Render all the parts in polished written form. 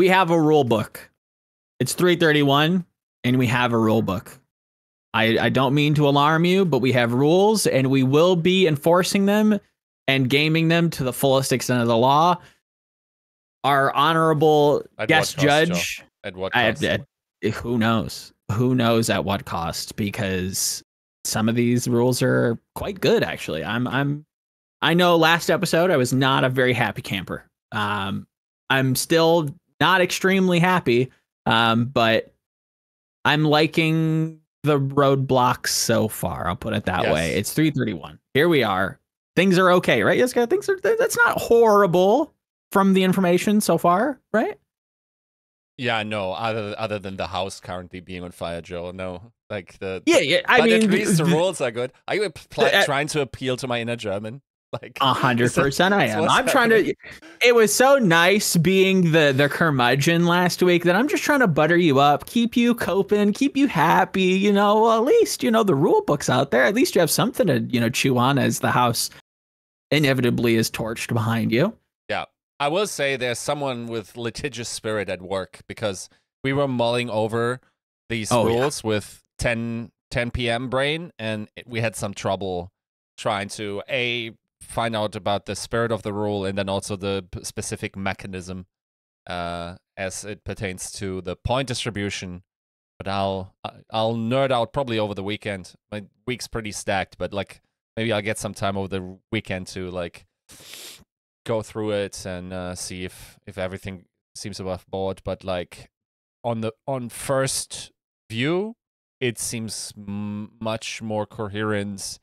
we have a rule book. It's 331, and we have a rule book. I don't mean to alarm you, but we have rules, and we will be enforcing them and gaming them to the fullest extent of the law. Our honorable guest judge, Joe? At what cost? Who knows? Who knows at what cost? Because some of these rules are quite good, actually. I know last episode I was not a very happy camper. I'm still not extremely happy, but I'm liking the roadblocks so far. I'll put it that way. It's 331. Here we are. Things are okay, right? Yes, that's not horrible from the information so far, right? Yeah, no. Other than the house currently being on fire, Joe. No, like I mean, at least the rules are good. Are you trying to appeal to my inner German? Like 100%, I am. I'm trying to. It was so nice being the curmudgeon last week that I'm just trying to butter you up, keep you coping, keep you happy. You know, well, at least the rule book's out there. At least you have something to chew on as the house inevitably is torched behind you. Yeah, I will say there's someone with litigious spirit at work, because we were mulling over these rules with 10 p.m. brain, and we had some trouble trying to find out about the spirit of the rule, and then also the specific mechanism as it pertains to the point distribution. But I'll nerd out probably over the weekend. My week's pretty stacked, but like maybe I'll get some time over the weekend to like go through it and see if everything seems above board. But like on first view, it seems much more coherent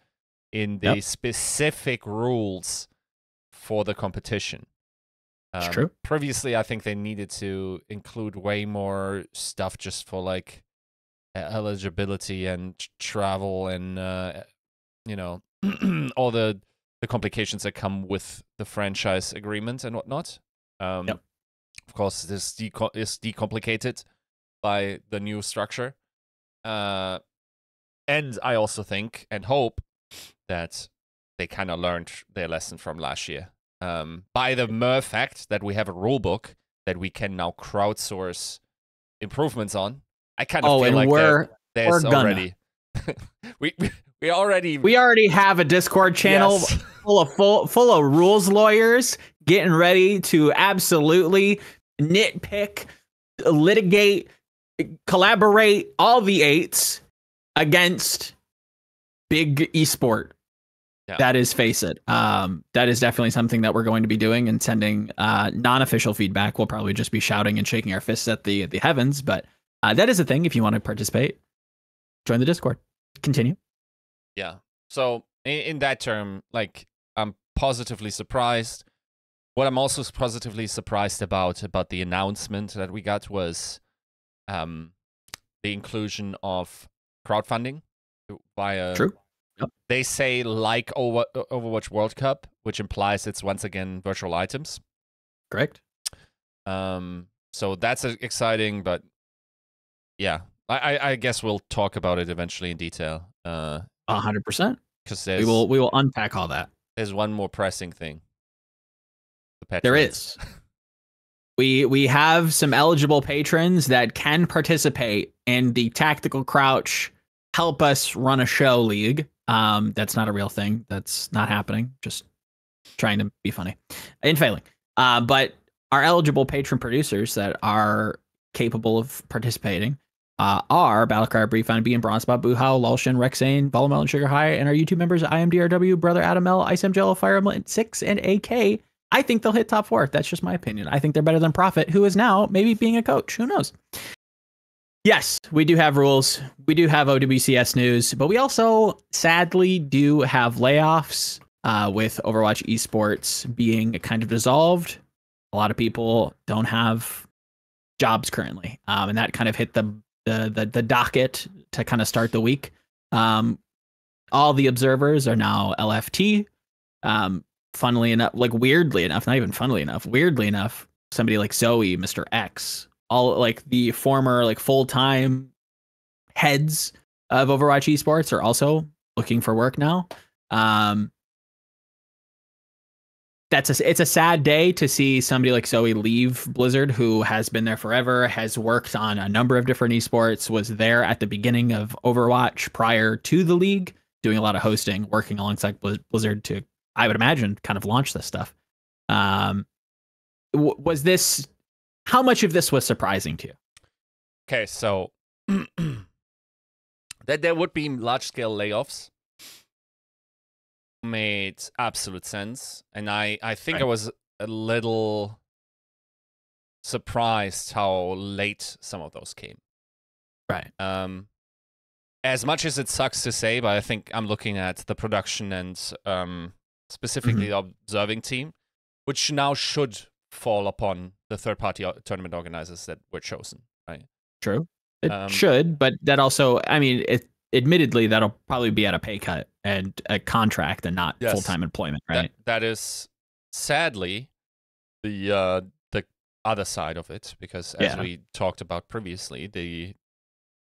in the specific rules for the competition. It's true. Previously, I think they needed to include way more stuff just for like eligibility and travel and all the complications that come with the franchise agreement and whatnot. Of course, this is decomplicated by the new structure. And I also think and hope that they kind of learned their lesson from last year. By the mere fact that we have a rule book that we can now crowdsource improvements on, I kind of feel like there's already we already have a Discord channel full of rules lawyers getting ready to absolutely nitpick, litigate, collaborate all the eights against big esport. That is, face it. That is definitely something that we're going to be doing and sending non-official feedback. We'll probably just be shouting and shaking our fists at the heavens, but that is a thing. If you want to participate, join the Discord. Continue. Yeah. So in that term, like, I'm positively surprised. What I'm also positively surprised about the announcement that we got was the inclusion of crowdfunding via. True. Yep. They say like Overwatch World Cup, which implies it's once again virtual items. Correct. So that's exciting, but yeah, I guess we'll talk about it eventually in detail. 100%. Because we will unpack all that. There's one more pressing thing. There is. We have some eligible patrons that can participate in the Tactical Crouch Help Us Run a Show League. That's not a real thing. That's not happening. Just trying to be funny and failing. But our eligible patron producers that are capable of participating are Battlecry, Briefine, B and Bronzebot, Boohow, Lulshin, Rexane, Volamel, and Sugar High, and our YouTube members IMDRW, Brother Adam L, Ice Jello, Fire Emblem 6, and AK. I think they'll hit top 4. That's just my opinion. I think they're better than Prophet, who is now maybe being a coach. Who knows? Yes, we do have rules. We do have OWCS news, but we also sadly do have layoffs with Overwatch esports being kind of dissolved. A lot of people don't have jobs currently, and that kind of hit the docket to kind of start the week. All the observers are now LFT. Funnily enough, like weirdly enough, not even funnily enough, weirdly enough, somebody like Zoe, Mr. X, all like the former like full-time heads of Overwatch esports are also looking for work now. it's a sad day to see somebody like Zoe leave Blizzard, who has been there forever, has worked on a number of different esports, was there at the beginning of Overwatch prior to the league, doing a lot of hosting, working alongside Blizzard to, I would imagine, kind of launch this stuff. Was this, how much of this was surprising to you? Okay, so that there would be large-scale layoffs made absolute sense, and I think I was a little surprised how late some of those came. Right. As much as it sucks to say, but I think I'm looking at the production and specifically the observing team, which now should fall upon the third-party tournament organizers that were chosen, right? True. It should, but that also, I mean, admittedly, that'll probably be at a pay cut and a contract and not full-time employment, right? That is sadly the other side of it, because as we talked about previously, the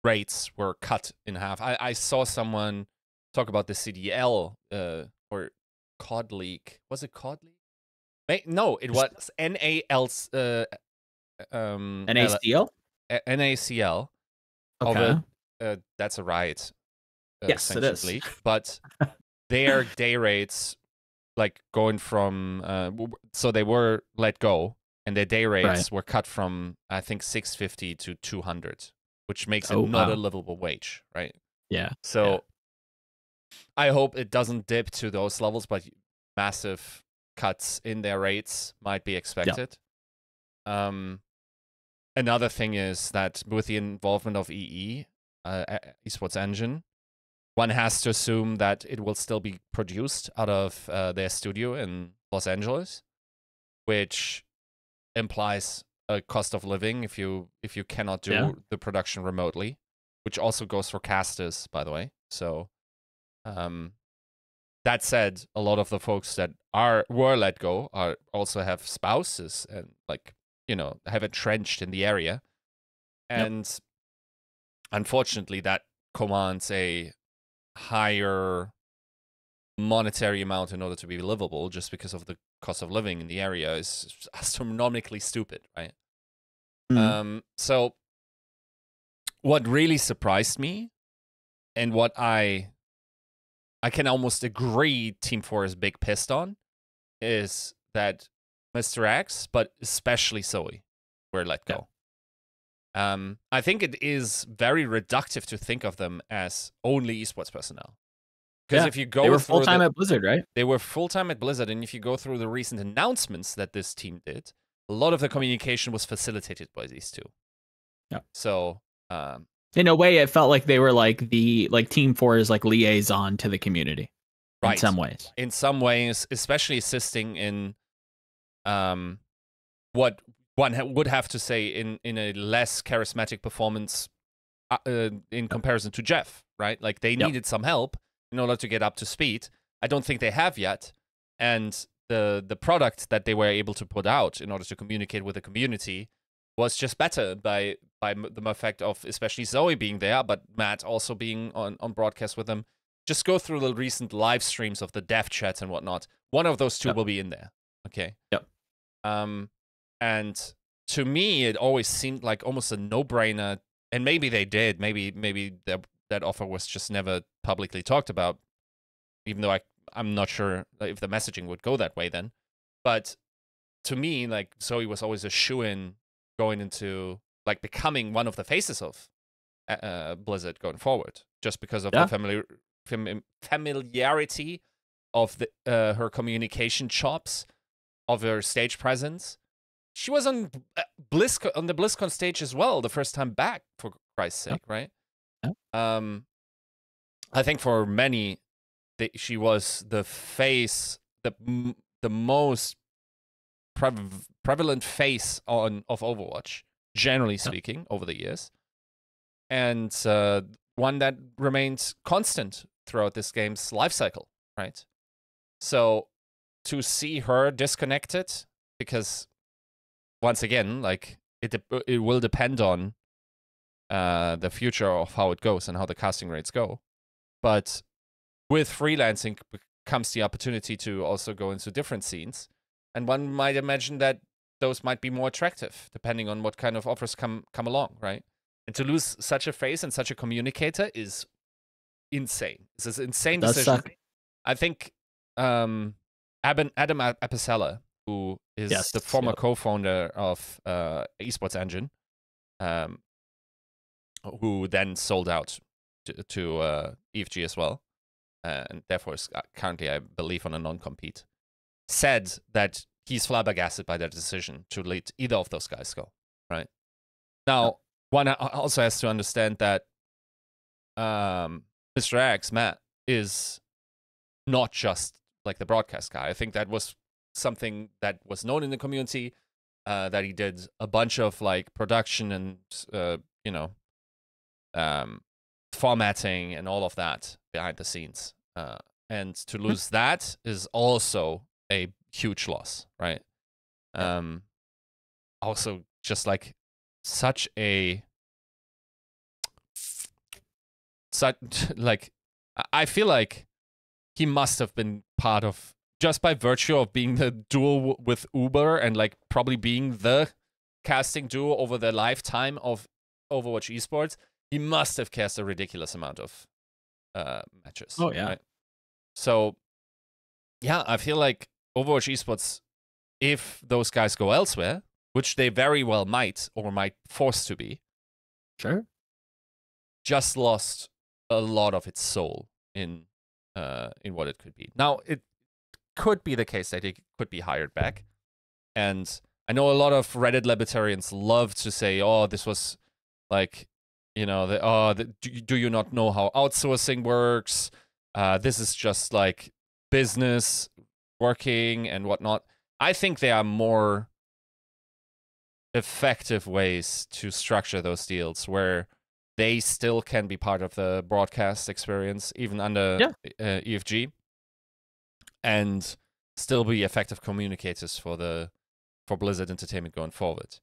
rates were cut in half. I saw someone talk about the CDL or COD League. Was it COD League? No, it was NACL. NACL. Okay. That's a riot. Yes, it is. League. But their day rates, like going from, so they were let go, and their day rates were cut from, I think, 650 to 200, which makes it not a livable wage, right? Yeah. So I hope it doesn't dip to those levels, but massive cuts in their rates might be expected. Another thing is that with the involvement of Esports Engine, one has to assume that it will still be produced out of their studio in Los Angeles, which implies a cost of living if you cannot do the production remotely, which also goes for casters, by the way. So that said, a lot of the folks that were let go also have spouses and, like, you know, have entrenched in the area. And unfortunately, that commands a higher monetary amount in order to be livable, just because of the cost of living in the area is astronomically stupid, right? So what really surprised me, and what I can almost agree Team 4 is big pissed on, is that Mr. X, but especially Zoe, were let go. I think it is very reductive to think of them as only esports personnel. Because if you go, they were full-time at Blizzard, right? They were full-time at Blizzard, and if you go through the recent announcements that this team did, a lot of the communication was facilitated by these two. Yeah. So, in a way, it felt like they were like Team 4's like liaison to the community. Right. In some ways. In some ways, especially assisting in what one would have to say in a less charismatic performance in comparison to Jeff, right? Like, they needed some help in order to get up to speed. I don't think they have yet. And the product that they were able to put out in order to communicate with the community was just better by the effect of especially Zoe being there, but Matt also being on broadcast with them. Just go through the recent live streams of the dev chats and whatnot. One of those two will be in there. Okay. Yep. And to me, it always seemed like almost a no-brainer. And maybe they did. Maybe that offer was just never publicly talked about, even though I'm not sure if the messaging would go that way then. But to me, like, Zoe was always a shoo-in going into, like, becoming one of the faces of Blizzard going forward, just because of the familiarity of her communication chops, of her stage presence. She was on the BlizzCon stage as well, the first time back, for Christ's sake, right? I think for many, she was the face, the most prevalent face of Overwatch, generally speaking, over the years, and one that remained constant throughout this game's life cycle, right? So to see her disconnected, because once again, like, it will depend on the future of how it goes and how the casting rates go. But with freelancing comes the opportunity to also go into different scenes. and one might imagine that those might be more attractive depending on what kind of offers come along, right? And to lose such a face and such a communicator is insane. This is an insane decision. Suck. I think Adam Apicella, who is the former co-founder of Esports Engine, who then sold out to EFG as well, and therefore is currently, I believe, on a non-compete, said that he's flabbergasted by their decision to let either of those guys go, right? Now, one also has to understand that Mr. X, Matt, is not just like the broadcast guy. I think that was something that was known in the community, that he did a bunch of like production and, formatting and all of that behind the scenes. And to lose that is also a huge loss, right? Also, just like I feel like he must have been part of, just by virtue of being the duo with Uber and like probably being the casting duo over the lifetime of Overwatch Esports, he must have cast a ridiculous amount of matches. Oh, yeah. Right? So, yeah, I feel like Overwatch Esports, if those guys go elsewhere, which they very well might or might force to be, sure, just lost a lot of its soul in what it could be. Now, it could be the case that it could be hired back. And I know a lot of Reddit libertarians love to say, oh, this was like, do you not know how outsourcing works? This is just like business working and whatnot. I think there are more effective ways to structure those deals where they still can be part of the broadcast experience, even under EFG, and still be effective communicators for Blizzard Entertainment going forward.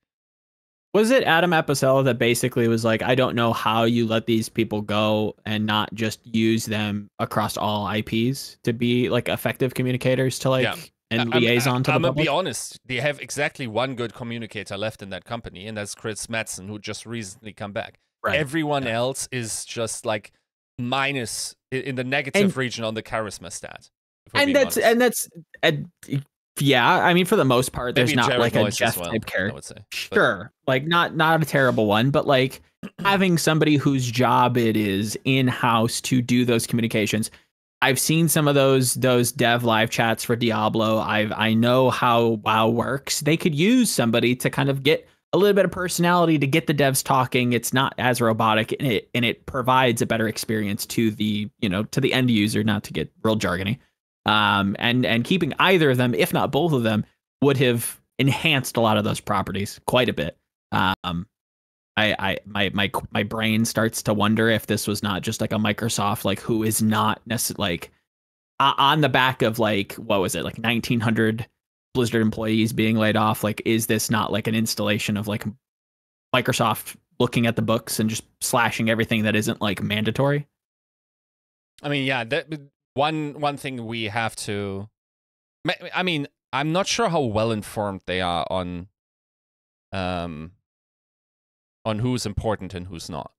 Was it Adam Apicella that basically was like, I don't know how you let these people go and not just use them across all IPs to be like effective communicators to like and liaison to the public? I'm gonna be honest, they have exactly one good communicator left in that company, and that's Chris Madsen, who just recently come back. Right. Everyone else is just like minus in the negative region on the charisma stat. Yeah, I mean, for the most part, there's not like a Jeff type character. I would say. Sure, like not a terrible one, but like having somebody whose job it is in-house to do those communications. I've seen some of those dev live chats for Diablo. I know how WoW works. They could use somebody to kind of get a little bit of personality to get the devs talking. It's not as robotic, and it provides a better experience to the end user, not to get real jargony. And keeping either of them, if not both of them, would have enhanced a lot of those properties quite a bit. My brain starts to wonder if this was not just like a Microsoft, like who is not necessarily like on the back of like, what was it, like 1,900 Blizzard employees being laid off. Like, is this not like an installation of like Microsoft looking at the books and just slashing everything that isn't like mandatory? I mean, yeah, one thing we have to, I mean, I'm not sure how well informed they are on who's important and who's not.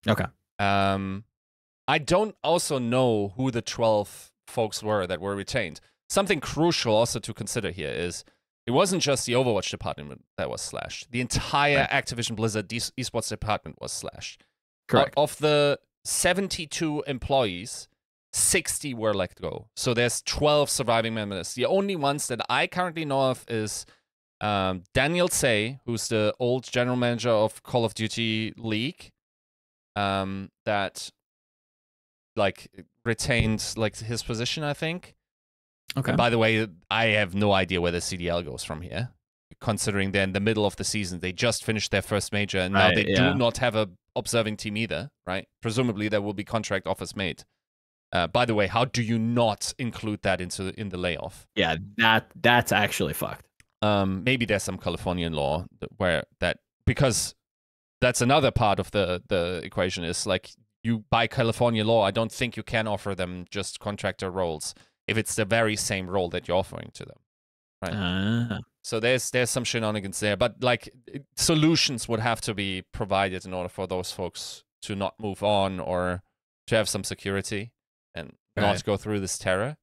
Okay. I don't also know who the 12 folks were that were retained. Something crucial also to consider here is it wasn't just the Overwatch department that was slashed. The entire Activision Blizzard esports department was slashed. Correct. Of the 72 employees, 60 were let go. So there's 12 surviving members. The only ones that I currently know of is Daniel Say, who's the old general manager of Call of Duty League, that like retained like his position, I think. Okay. And by the way, I have no idea where the CDL goes from here, considering they're in the middle of the season. They just finished their first major, and now they do not have a observing team either, right? Presumably there will be contract offers made. By the way, how do you not include that in the layoff? Yeah, that's actually fucked. Maybe there's some Californian law because that's another part of the equation is like by California law, I don't think you can offer them just contractor roles if it's the very same role that you're offering to them. right? So there's some shenanigans there, but like solutions would have to be provided in order for those folks to not move on or to have some security and not go through this terror.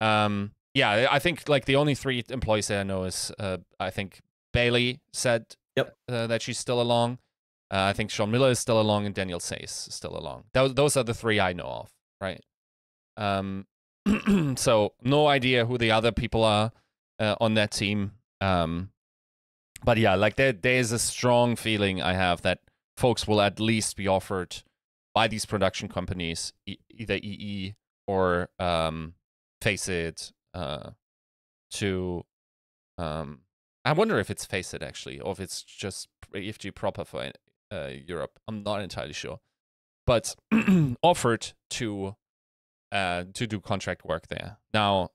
Yeah, I think like the only 3 employees that I know is I think Bailey said that she's still along. I think Sean Miller is still along, and Daniel Say's still along. Those are the 3 I know of, right? So no idea who the other people are on that team. But yeah, like there's a strong feeling I have that folks will at least be offered by these production companies, either EE or Faceit, to I wonder if it's Faceit actually, or if it's just EFG proper for Europe. I'm not entirely sure, but offered to do contract work there. Now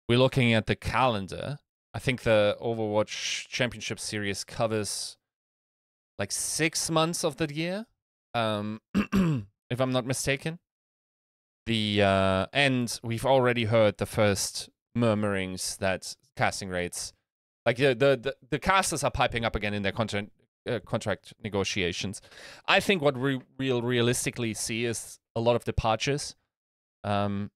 we're looking at the calendar. I think the Overwatch Championship Series covers like 6 months of the year, if I'm not mistaken. And we've already heard the first murmurings that casting rates, like the casters are piping up again in their contract negotiations. I think what we realistically see is a lot of departures, and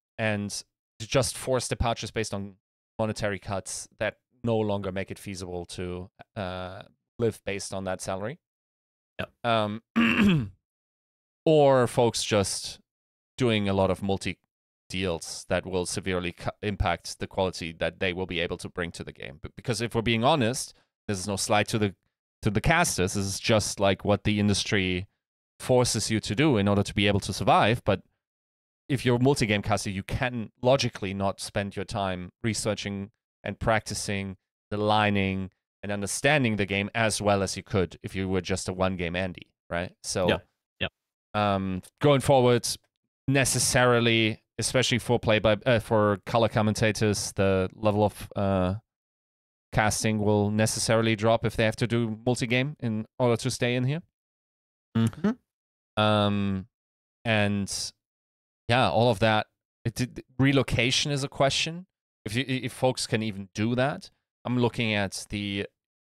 just forced departures based on monetary cuts that no longer make it feasible to live based on that salary. Or folks just doing a lot of multi deals that will severely impact the quality that they will be able to bring to the game. But because if we're being honest, this is no slight to the casters. This is just like what the industry forces you to do in order to be able to survive. But if you're a multi-game caster, you can logically not spend your time researching and practicing the lining and understanding the game as well as you could if you were just a one-game Andy, right? So, going forward, necessarily, especially for for color commentators, the level of casting will necessarily drop if they have to do multi-game in order to stay in here. And yeah, all of that. Relocation is a question. If folks can even do that. I'm looking at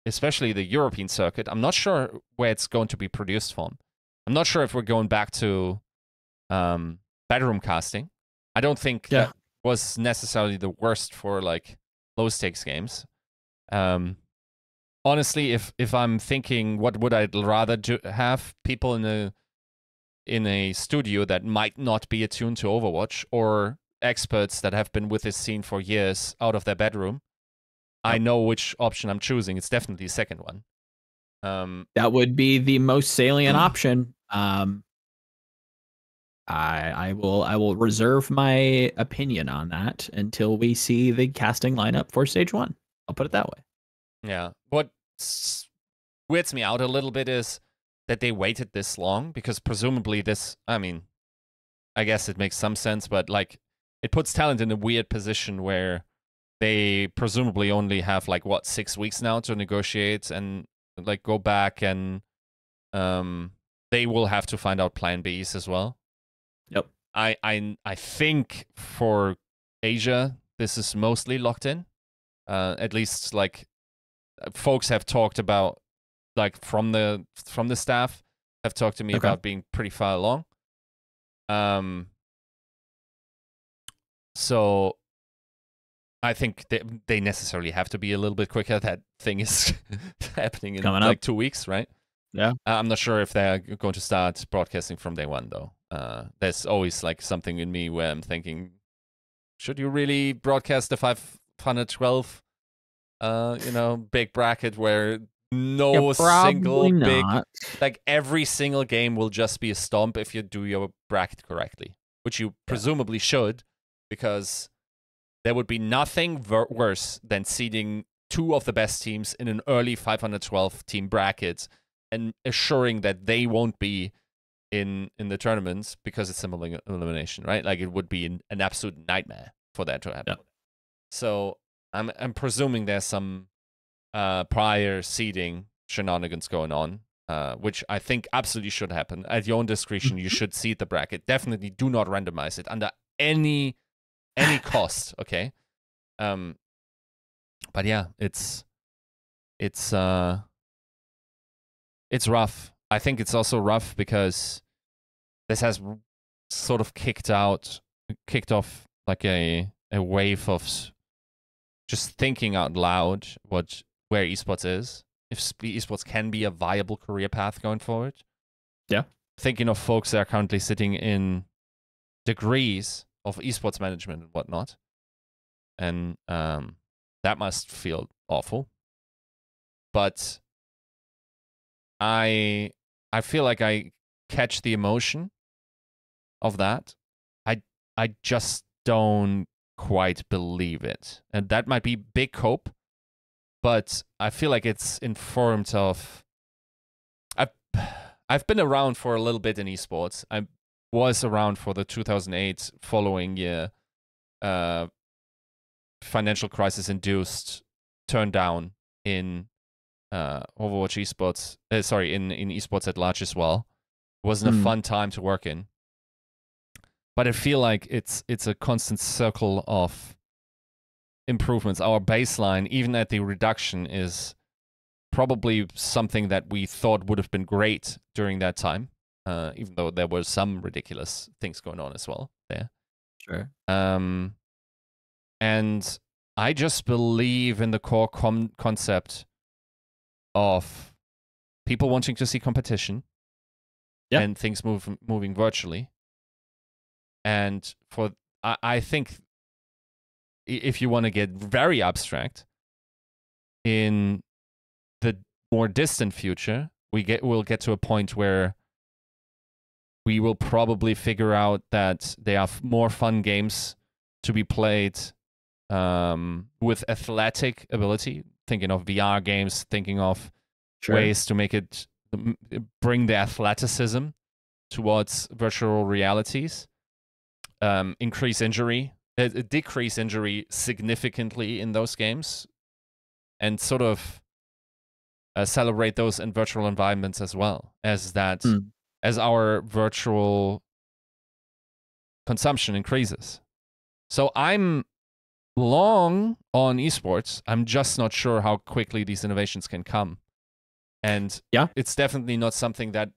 especially the European circuit. I'm not sure where it's going to be produced from. I'm not sure if we're going back to bedroom casting. I don't think that was necessarily the worst for like low stakes games. Honestly, if I'm thinking what would I rather have people in a studio that might not be attuned to Overwatch, or experts that have been with this scene for years out of their bedroom, I know which option I'm choosing. It's definitely the second one. That would be the most salient option. I will reserve my opinion on that until we see the casting lineup for stage 1. I'll put it that way. Yeah. What weirds me out a little bit is that they waited this long, because presumably I guess it makes some sense, but like it puts talent in a weird position where they presumably only have like 6 weeks now to negotiate and like go back, and they will have to find out plan Bs as well. Yep. I think for Asia this is mostly locked in. At least like folks have talked about, like from the staff have talked to me about being pretty far along. So I think they necessarily have to be a little bit quicker. That thing is happening in coming like up 2 weeks, right? Yeah. I'm not sure if they're going to start broadcasting from day one, though. There's always like something in me where I'm thinking, should you really broadcast the 512, big bracket where no single big, like every single game will just be a stomp if you do your bracket correctly, which you presumably should, because there would be nothing worse than seeding 2 of the best teams in an early 512 team bracket and assuring that they won't be in the tournaments because it's simple elimination, right? Like it would be an absolute nightmare for that to happen. So I'm presuming there's some prior seeding shenanigans going on, which I think absolutely should happen. At your own discretion, you should seed the bracket. Definitely do not randomize it under any cost, okay? But yeah, it's rough. I think it's also rough because this has sort of kicked off like a wave of just thinking out loud where esports is, if esports can be a viable career path going forward. Yeah. Thinking of folks that are currently sitting in degrees of esports management and whatnot. And that must feel awful. But I feel like I catch the emotion of that. I just don't quite believe it. And that might be big hope, but I feel like it's informed of I've been around for a little bit in esports. I was around for the 2008 following year financial crisis induced turn down in Overwatch esports, in esports at large as well. It wasn't a fun time to work in. But I feel like it's a constant circle of improvements. Our baseline, even at the reduction, is probably something that we thought would have been great during that time, even though there were some ridiculous things going on as well there. Sure. And I just believe in the core concept of people wanting to see competition and things moving virtually. And I think if you want to get very abstract, in the more distant future, we'll get to a point where we will probably figure out that there are more fun games to be played with athletic ability. Thinking of VR games, thinking of ways to make it bring the athleticism towards virtual realities. Decrease injury significantly in those games, and sort of celebrate those in virtual environments as well as that, as our virtual consumption increases. So I'm long on esports. I'm just not sure how quickly these innovations can come. And it's definitely not something that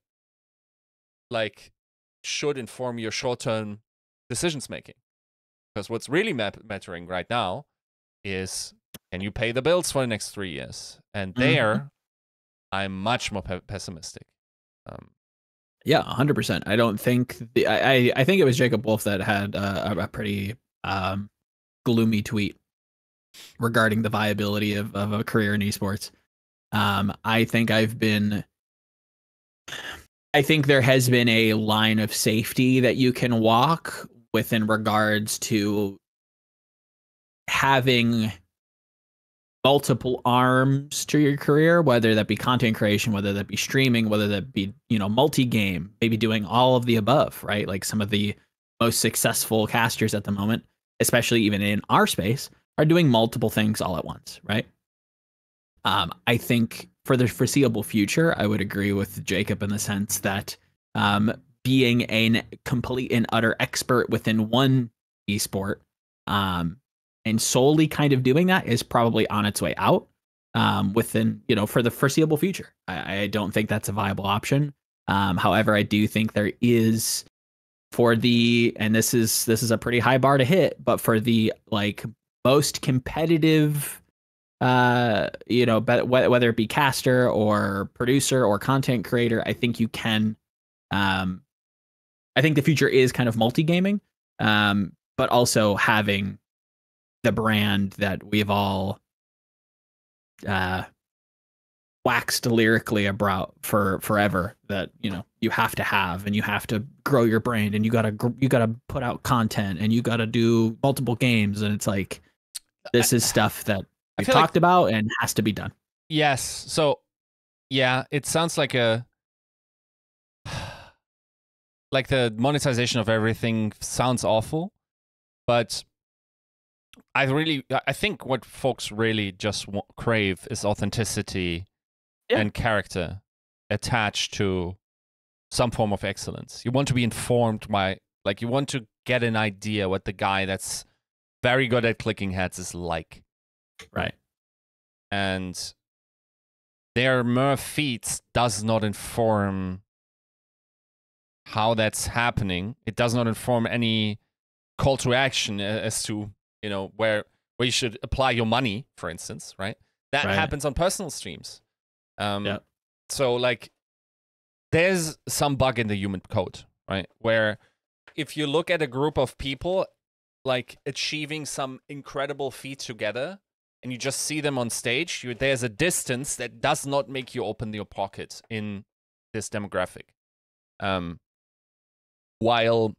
should inform your short-term decisions making, because what's really mattering right now is, can you pay the bills for the next 3 years? And there I'm much more pessimistic. 100%. I don't think I think it was Jacob Wolf that had a pretty gloomy tweet regarding the viability of a career in esports. I think there has been a line of safety that you can walk within regards to having multiple arms to your career, whether that be content creation, whether that be streaming, whether that be, multi-game, maybe doing all of the above, right? Like some of the most successful casters at the moment, especially even in our space, are doing multiple things all at once, right? I think for the foreseeable future, I would agree with Jacob in the sense that being a complete and utter expert within one esport and solely kind of doing that is probably on its way out within, for the foreseeable future. I don't think that's a viable option. However, I do think there is, and this is a pretty high bar to hit, but for the most competitive, whether it be caster or producer or content creator, I think you can. I think the future is kind of multi-gaming, but also having the brand that we've all waxed lyrically about for forever, that you have to have, and you have to grow your brand, and you gotta put out content, and you gotta do multiple games, and it's like this is stuff that we've talked about and has to be done. Yes. So yeah, it sounds like the monetization of everything sounds awful, but I think what folks really just crave is authenticity and character attached to some form of excellence. You want to be informed by, you want to get an idea what the guy that's very good at clicking heads is like. Right. and their Murph feeds does not inform how that's happening. It does not inform any call to action as to, you know, where you should apply your money, for instance, right? That happens on personal streams. So like there's some bug in the human code, right? Where if you look at a group of people like achieving some incredible feat together and you just see them on stage, there's a distance that does not make you open your pocket in this demographic. While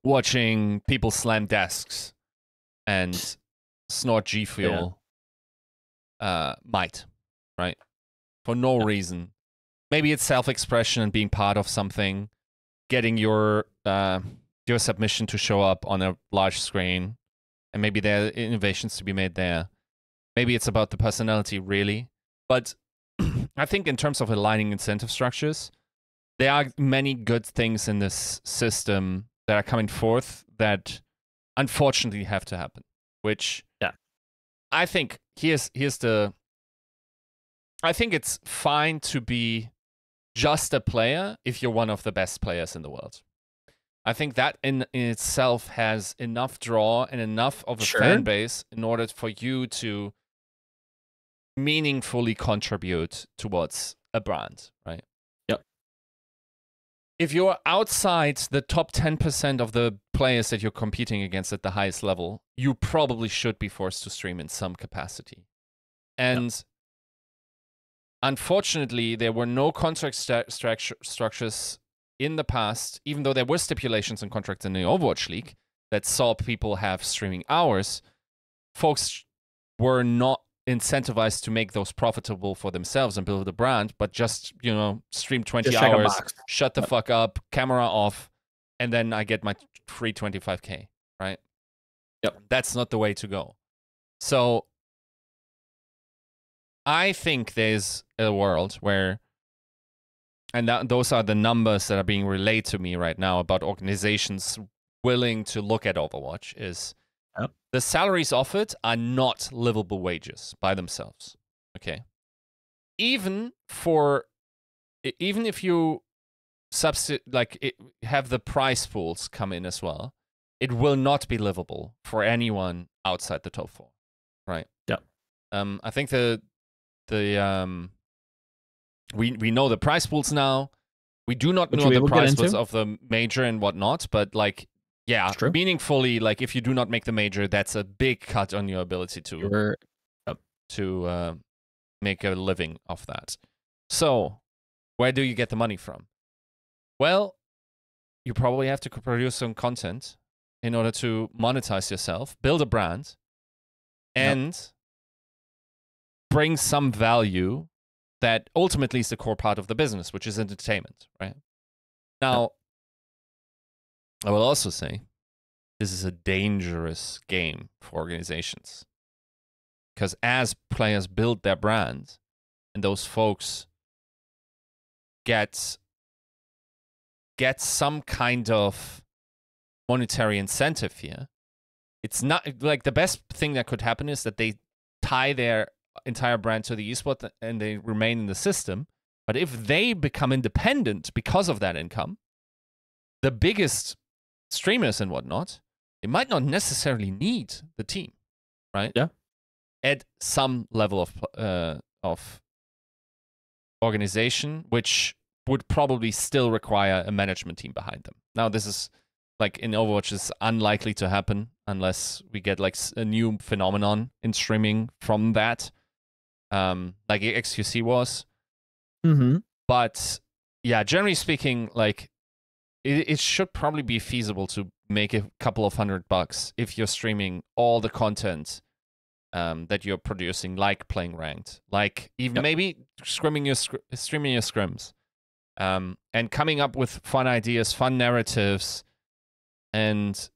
watching people slam desks and snort G Fuel might, right? For no reason. Maybe it's self-expression and being part of something, getting your submission to show up on a large screen, and maybe there are innovations to be made there. Maybe it's about the personality, really. But I think in terms of aligning incentive structures, there are many good things in this system that are coming forth that unfortunately have to happen. Which I think I think it's fine to be just a player if you're one of the best players in the world. I think that in itself has enough draw and enough of a fan base in order for you to meaningfully contribute towards a brand, right? Yep. If you're outside the top 10% of the players that you're competing against at the highest level, you probably should be forced to stream in some capacity. And unfortunately, there were no contract structures in the past, even though there were stipulations and contracts in the Overwatch League that saw people have streaming hours. Folks were not incentivized to make those profitable for themselves and build a brand, but just, you know, stream 20 hours, shut the fuck up, camera off, and then I get my free 25K, right? Yep. That's not the way to go. So I think there's a world where, and those are the numbers that are being relayed to me right now about organizations willing to look at Overwatch, is the salaries offered are not livable wages by themselves. Okay. Even if you have the prize pools come in as well, it will not be livable for anyone outside the top 4. Right? Yeah. I think we know the prize pools now. We do not know the prize pools of the major and whatnot, but like, yeah, meaningfully, like if you do not make the major, that's a big cut on your ability to make a living off that. So where do you get the money from? Well, you probably have to produce some content in order to monetize yourself, build a brand, and bring some value that ultimately is the core part of the business, which is entertainment, right? Now, I will also say this is a dangerous game for organizations, because as players build their brand and those folks get some kind of monetary incentive here, it's not like the best thing that could happen is that they tie their entire brand to the esport and they remain in the system. But if they become independent because of that income, the biggest streamers and whatnot, they might not necessarily need the team, right? Yeah. At some level of organization, which would probably still require a management team behind them. Now, this is like in Overwatch is unlikely to happen unless we get like a new phenomenon in streaming from that. Like XQC was. Mm-hmm. But yeah, generally speaking, like it should probably be feasible to make a couple of $100 if you're streaming all the content that you're producing, like playing ranked, like even maybe streaming your scrims, and coming up with fun ideas, fun narratives, and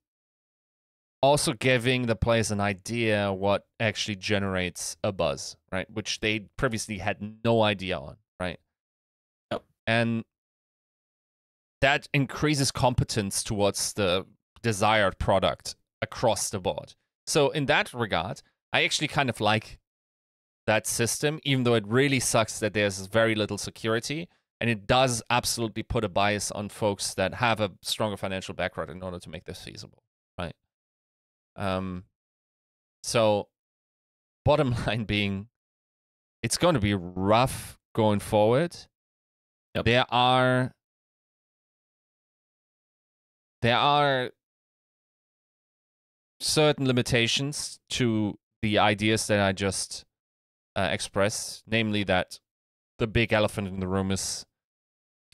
also giving the players an idea what actually generates a buzz, right? Which they previously had no idea on, right? Yep. And that increases competence towards the desired product across the board. So in that regard, I actually kind of like that system, even though it really sucks that there's very little security. And it does absolutely put a bias on folks that have a stronger financial background in order to make this feasible, right? So bottom line being, it's going to be rough going forward. Yep. There are certain limitations to the ideas that I just expressed, namely that the big elephant in the room is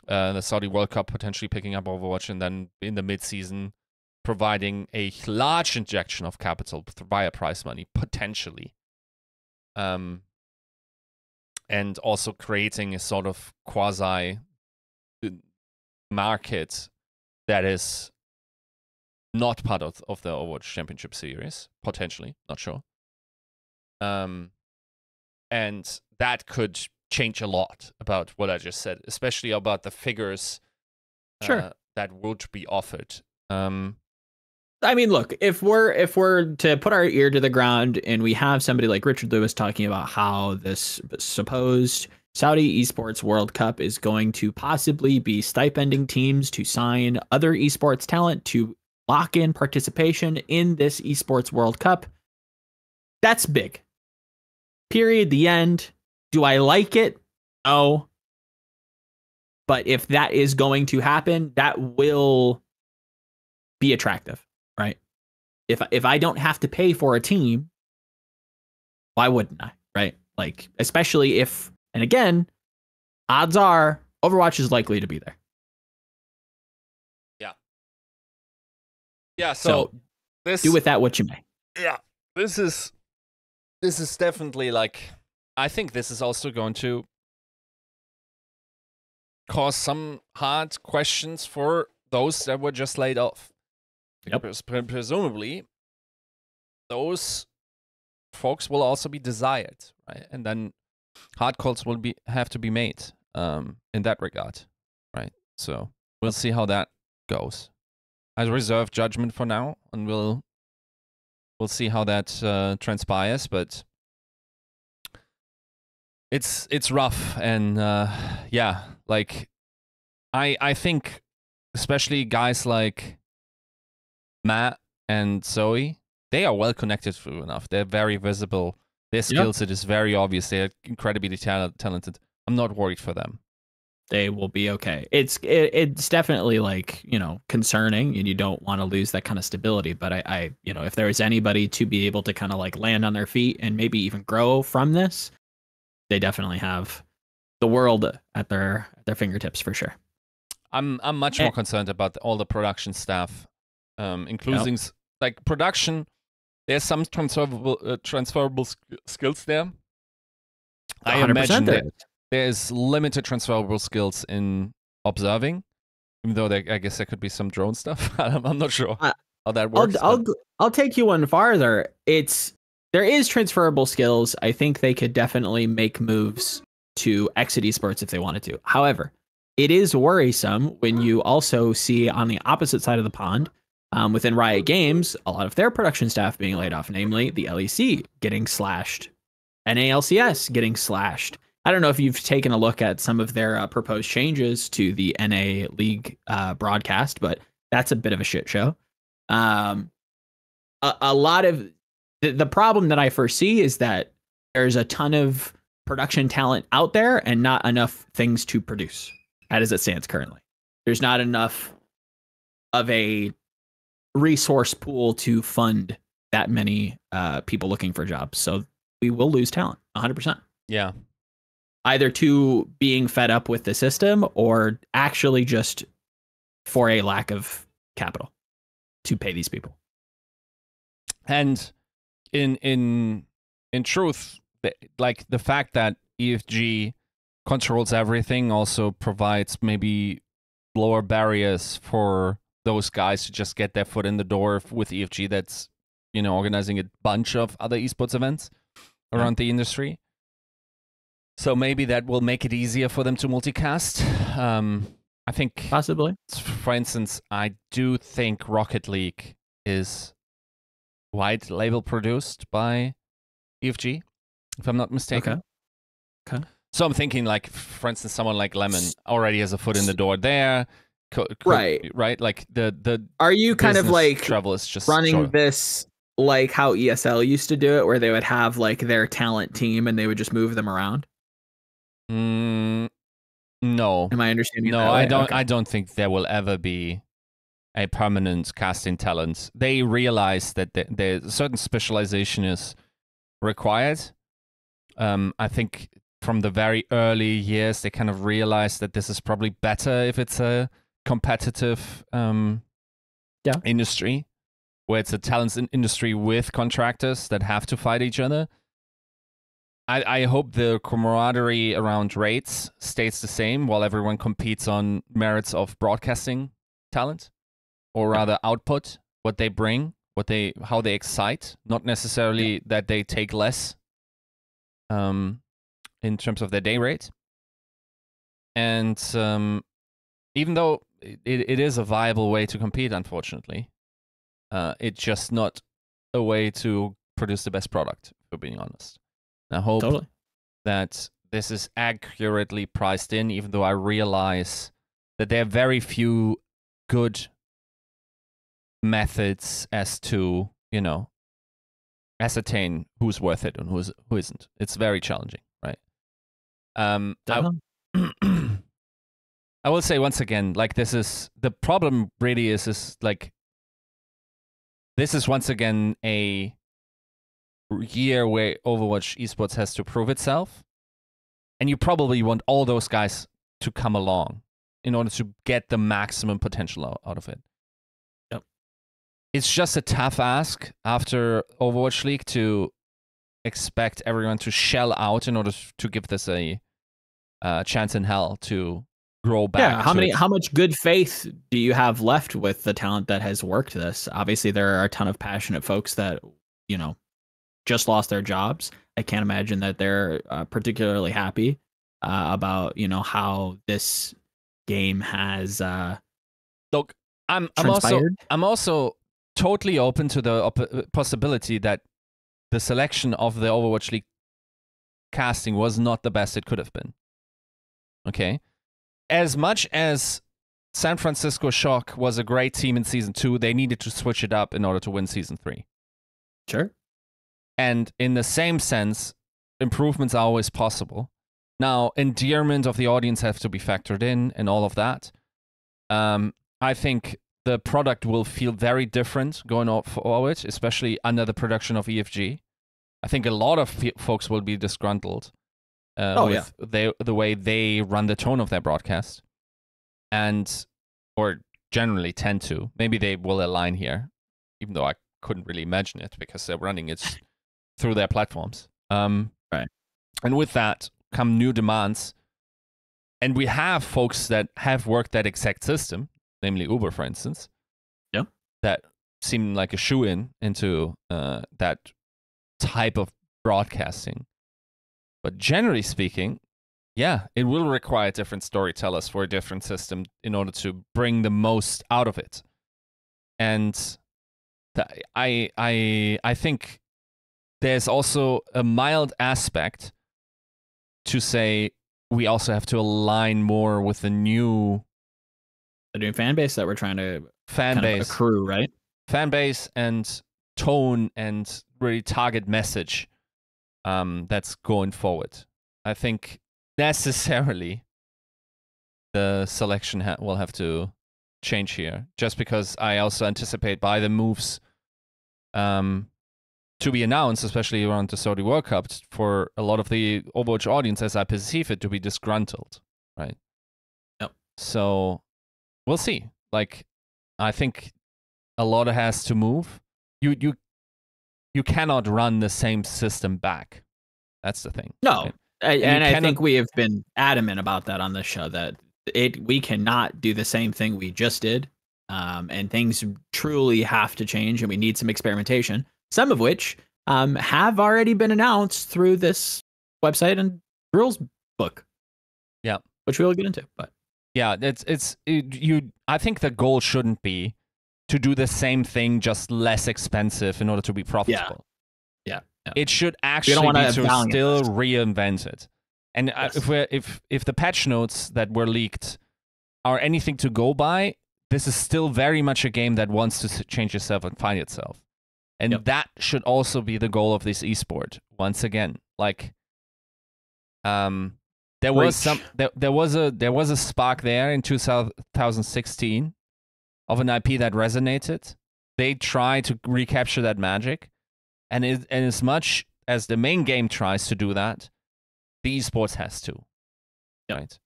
the Saudi World Cup potentially picking up Overwatch, and then in the mid-season providing a large injection of capital via prize money, potentially. And also creating a sort of quasi market that is not part of the Overwatch Championship Series, potentially, not sure. And that could change a lot about what I just said, especially about the figures that would be offered. I mean, look, if we're to put our ear to the ground and we have somebody like Richard Lewis talking about how this supposed Saudi Esports World Cup is going to possibly be stipending teams to sign other esports talent to lock in participation in this Esports World Cup, that's big. Period. The end. Do I like it? No. But if that is going to happen, that will be attractive, right? If I don't have to pay for a team, why wouldn't I, right? Like, especially if, and again, odds are Overwatch is likely to be there. Yeah, so this, do with that what you may. Yeah, this is definitely like, I think this is also going to cause some hard questions for those that were just laid off. Yep. Presumably, those folks will also be desired, right? And then hard calls will have to be made in that regard, right? So we'll see how that goes. I reserve judgment for now, and we'll see how that transpires. But it's rough, and yeah, like I think especially guys like Matt and Zoe, they are well connected through enough. They're very visible. Their skill set is very obvious. They're incredibly talented. I'm not worried for them. They will be okay. It's definitely like, concerning, and you don't want to lose that kind of stability. But I if there is anybody to be able to kind of like land on their feet and maybe even grow from this, they definitely have the world at their fingertips for sure. I'm much more concerned about all the production staff, including like production. There's some transferable skills there. 100% I imagine there's limited transferable skills in observing, even though I guess there could be some drone stuff. I'm not sure how that works. I'll take you one farther. There is transferable skills. I think they could definitely make moves to exit esports if they wanted to. However, it is worrisome when you also see on the opposite side of the pond, within Riot Games, a lot of their production staff being laid off, namely the LEC getting slashed, NALCS getting slashed. I don't know if you've taken a look at some of their proposed changes to the NA League broadcast, but that's a bit of a shit show. A lot of the problem that I foresee is that there's a ton of production talent out there and not enough things to produce as it stands currently. There's not enough of a resource pool to fund that many people looking for jobs. So we will lose talent 100%. Yeah. Either to being fed up with the system or actually just for a lack of capital to pay these people. And in truth, like the fact that EFG controls everything also provides maybe lower barriers for those guys to just get their foot in the door with EFG that's, organizing a bunch of other esports events around the industry. So maybe that will make it easier for them to multicast. I think possibly. For instance, I do think Rocket League is white label produced by EFG. if I'm not mistaken. Okay. So I'm thinking, like, for instance, someone like Lemon already has a foot in the door there. Right. Like the Are you kind of business like travel is just running short. this like how ESL used to do it, where they would have like their talent team and they would just move them around? No, Am I understanding no, that I way? don't. Okay. I don't think there will ever be a permanent casting talent. They realize that the certain specialization is required. I think from the very early years, they kind of realized that this is probably better if it's a competitive industry, where it's a talent industry with contractors that have to fight each other. I hope the camaraderie around rates stays the same while everyone competes on merits of broadcasting talent, or rather output, what they bring, how they excite, not necessarily that they take less in terms of their day rate. And even though it is a viable way to compete, unfortunately, it's just not a way to produce the best product, for being honest. And I hope that this is accurately priced in, even though I realize that there are very few good methods as to, ascertain who's worth it and who isn't. It's very challenging, right? I will say once again, like, this is the problem. Really, is like, this is once again a year where Overwatch esports has to prove itself, and you probably want all those guys to come along in order to get the maximum potential out of it. Yep. It's just a tough ask after Overwatch League to expect everyone to shell out in order to give this a chance in hell to grow back. Yeah, how much good faith do you have left with the talent that has worked this? Obviously, there are a ton of passionate folks that, just lost their jobs. I can't imagine that they're particularly happy about, how this game has look, I'm also totally open to the possibility that the selection of the Overwatch League casting was not the best it could have been. Okay? As much as San Francisco Shock was a great team in Season 2, they needed to switch it up in order to win Season 3. Sure. And in the same sense, improvements are always possible. Now, endearment of the audience have to be factored in and all of that. I think the product will feel very different going forward, especially under the production of EFG. I think a lot of folks will be disgruntled with the way they run the tone of their broadcast, or generally tend to. Maybe they will align here, even though I couldn't really imagine it because they're running it through their platforms. Right. And with that come new demands. And we have folks that have worked that exact system, namely Uber, for instance. Yep. That seem like a shoe-in into that type of broadcasting. But generally speaking, yeah, it will require different storytellers for a different system in order to bring the most out of it. And I think there's also a mild aspect to say we also have to align more with the new fan base that we're trying to accrue, right? Fan base and tone and really target message that's going forward. I think necessarily the selection will have to change here, just because I also anticipate by the moves to be announced, especially around the Saudi World Cup, for a lot of the Overwatch audience, as I perceive it, to be disgruntled, right? Yep. So we'll see. Like, I think a lot has to move. You cannot run the same system back. That's the thing. No, right? I think we have been adamant about that on this show, that we cannot do the same thing we just did, and things truly have to change, and we need some experimentation. Some of which have already been announced through this website and rules book. Yeah, which we will get into. But yeah, I think the goal shouldn't be to do the same thing, just less expensive in order to be profitable. Yeah. It should actually be to still reinvent it. And Yes. if the patch notes that were leaked are anything to go by, this is still very much a game that wants to change itself and find itself. And that should also be the goal of this esport. Once again, like, there was a spark there in 2016 of an IP that resonated. They try to recapture that magic, and as much as the main game tries to do that, the esports has to, right?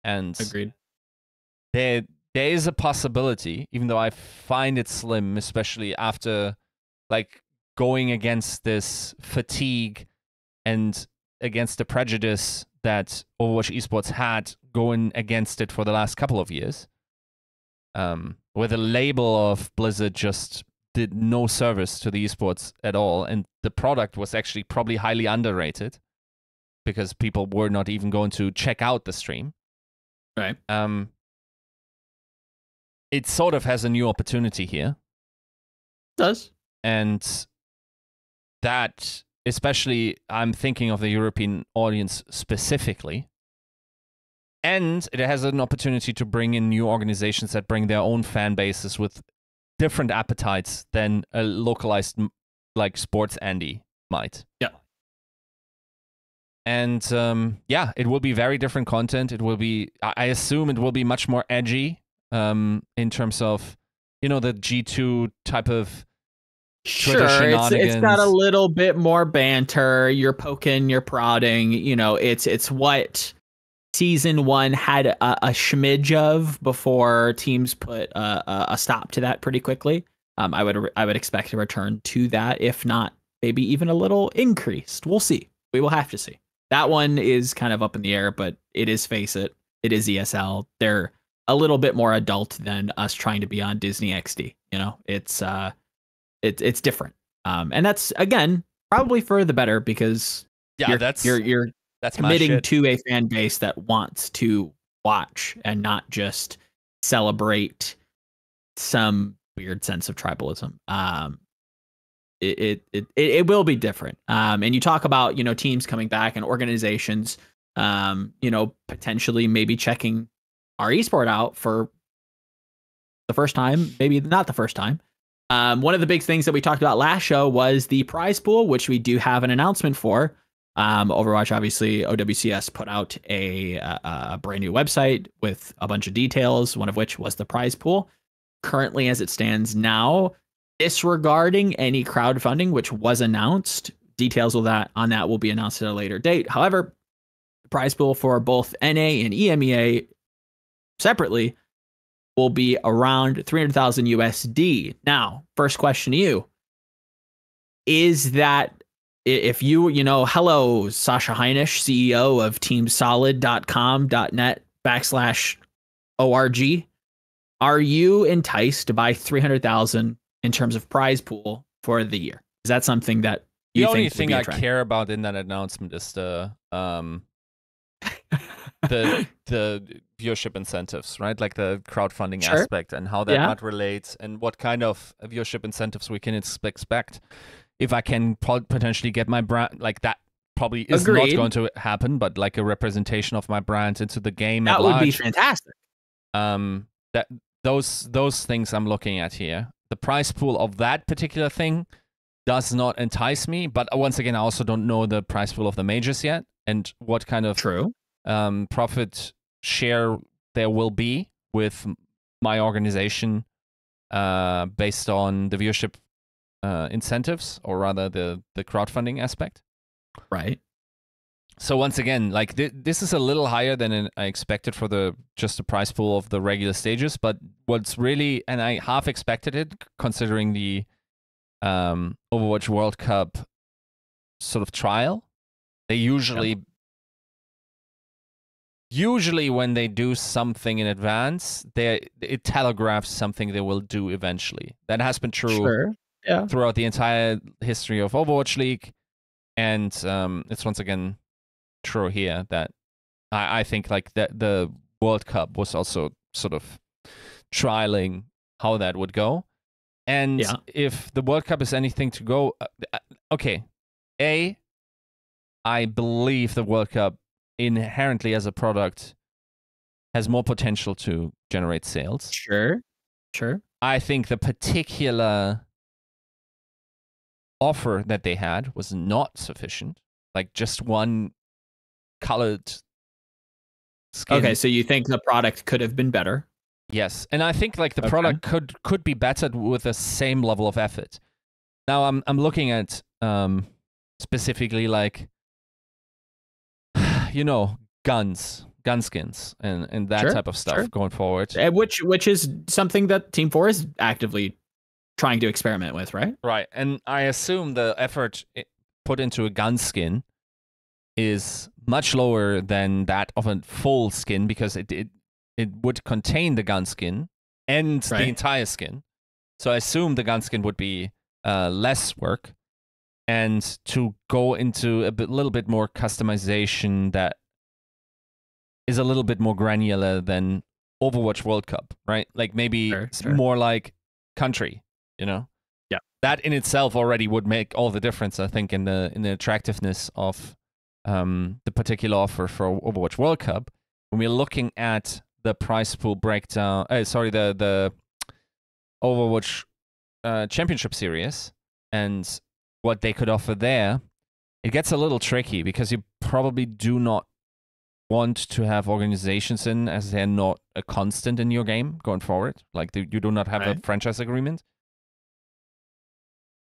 And agreed. There is a possibility, even though I find it slim, especially after like going against this fatigue and against the prejudice that Overwatch esports had going against it for the last couple of years, where the label of Blizzard just did no service to the esports at all, and the product was actually probably highly underrated because people were not even going to check out the stream. Right. It sort of has a new opportunity here. It does. And that, especially, I'm thinking of the European audience specifically. And it has an opportunity to bring in new organizations that bring their own fan bases with different appetites than a localized, like, sports Andy might. Yeah. And, it will be very different content. It will be, I assume it will be much more edgy in terms of, the G2 type of Sure, it's got a little bit more banter. You're poking, you're prodding. It's what Season 1 had a smidge of before teams put a stop to that pretty quickly. I would expect a return to that, if not maybe even a little increased. We'll see. We will have to see. That one is kind of up in the air, but it is, face it, it is ESL. They're a little bit more adult than us trying to be on Disney XD. It's different. And that's, again, probably for the better, because you're committing to a fan base that wants to watch and not just celebrate some weird sense of tribalism. It will be different. And you talk about, teams coming back and organizations, potentially maybe checking our esport out for the first time, maybe not the first time. One of the big things that we talked about last show was the prize pool, which we do have an announcement for. Overwatch, obviously, OWCS put out a brand new website with a bunch of details, one of which was the prize pool. Currently, as it stands now, disregarding any crowdfunding, which was announced, details on that will be announced at a later date. However, the prize pool for both NA and EMEA separately will be around 300,000 USD. Now, first question to you is that, if hello, Sasha Heinisch, CEO of teamsolid.com.net/org, are you enticed by 300,000 in terms of prize pool for the year? Is that something that you think? The only thing I care about in that announcement is the viewership incentives, right? Like the crowdfunding aspect and how that might relate, and what kind of viewership incentives we can expect. If I can potentially get my brand, like that probably is not going to happen, but like a representation of my brand into the game that would be fantastic. That those things I'm looking at here. The prize pool of that particular thing does not entice me, but once again, I also don't know the prize pool of the majors yet, and what kind of profit share there will be with my organization based on the viewership incentives, or rather the crowdfunding aspect. Right. So once again, like this is a little higher than I expected for the prize pool of the regular stages, but what's really, and I half expected it considering the Overwatch World Cup sort of trial. They usually when they do something in advance, it telegraphs something they will do eventually. That has been true throughout the entire history of Overwatch League, and it's once again true here that I think like that the World Cup was also sort of trialing how that would go. And if the World Cup is anything to go, okay, I believe the World Cup inherently as a product has more potential to generate sales. Sure. I think the particular offer that they had was not sufficient. Like just one colored skin. Okay, so you think the product could have been better? Yes, and I think like the product could be bettered with the same level of effort. Now I'm looking at specifically like gun skins and that type of stuff going forward. Which is something that Team 4 is actively trying to experiment with, right? Right, and I assume the effort put into a gun skin is much lower than that of a full skin because it would contain the gun skin and the entire skin. So I assume the gun skin would be less work, and to go into a little bit more customization that is a little bit more granular than Overwatch World Cup, right? Like maybe more like country, Yeah. That in itself already would make all the difference, I think, in the attractiveness of the particular offer for Overwatch World Cup. When we're looking at the price pool breakdown, the Overwatch Championship Series and what they could offer there, it gets a little tricky because you probably do not want to have organizations in as they're not a constant in your game going forward. Like you do not have a franchise agreement.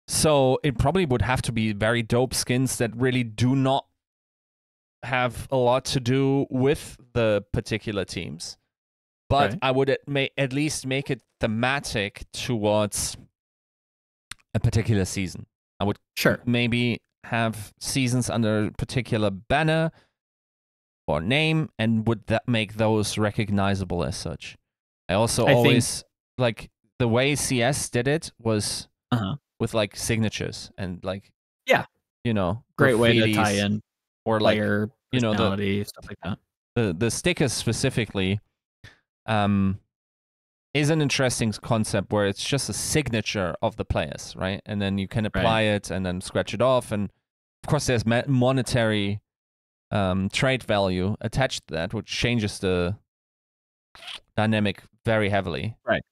So it probably would have to be very dope skins that really do not have a lot to do with the particular teams. But I would at least make it thematic towards a particular season. I would maybe have seasons under a particular banner or name, and would that make those recognizable as such? I also always like the way CS did it was with like signatures and like great way to tie in or player like personality, stuff like that. The stickers specifically is an interesting concept where it's just a signature of the players, right? And then you can apply it and then scratch it off, and of course there's monetary trade value attached to that, which changes the dynamic very heavily. Right.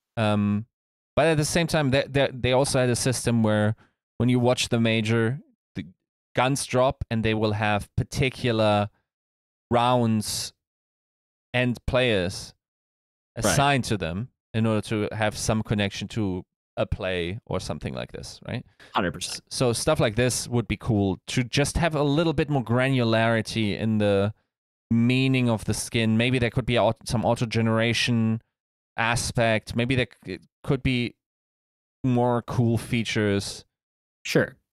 But at the same time, they also had a system where when you watch the major, the guns drop and they will have particular rounds and players assigned to them in order to have some connection to a play or something like this, right? 100%. So stuff like this would be cool to just have a little bit more granularity in the meaning of the skin. Maybe there could be some auto-generation aspect. Maybe there could be more cool features.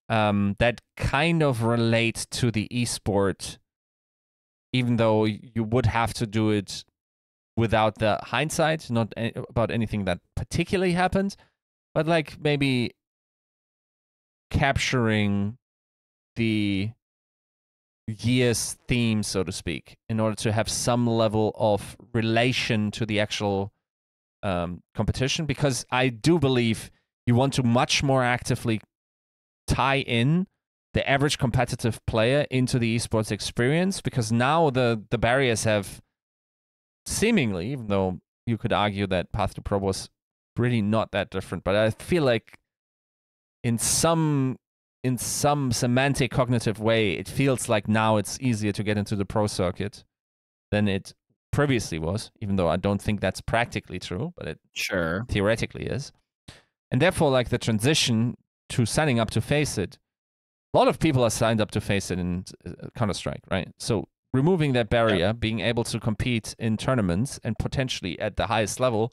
That kind of relate to the esport, even though you would have to do it without the hindsight, not about anything that particularly happened, but like maybe capturing the year's theme, so to speak, in order to have some level of relation to the actual competition. Because I do believe you want to much more actively tie in the average competitive player into the esports experience, because now the barriers have seemingly, even though you could argue that Path to Pro was really not that different, but I feel like in some semantic cognitive way, it feels like now it's easier to get into the pro circuit than it previously was, even though I don't think that's practically true, but it theoretically is. And therefore, like the transition to signing up to Face It, a lot of people are signed up to Face It in Counter-Strike, right? So removing that barrier, being able to compete in tournaments and potentially at the highest level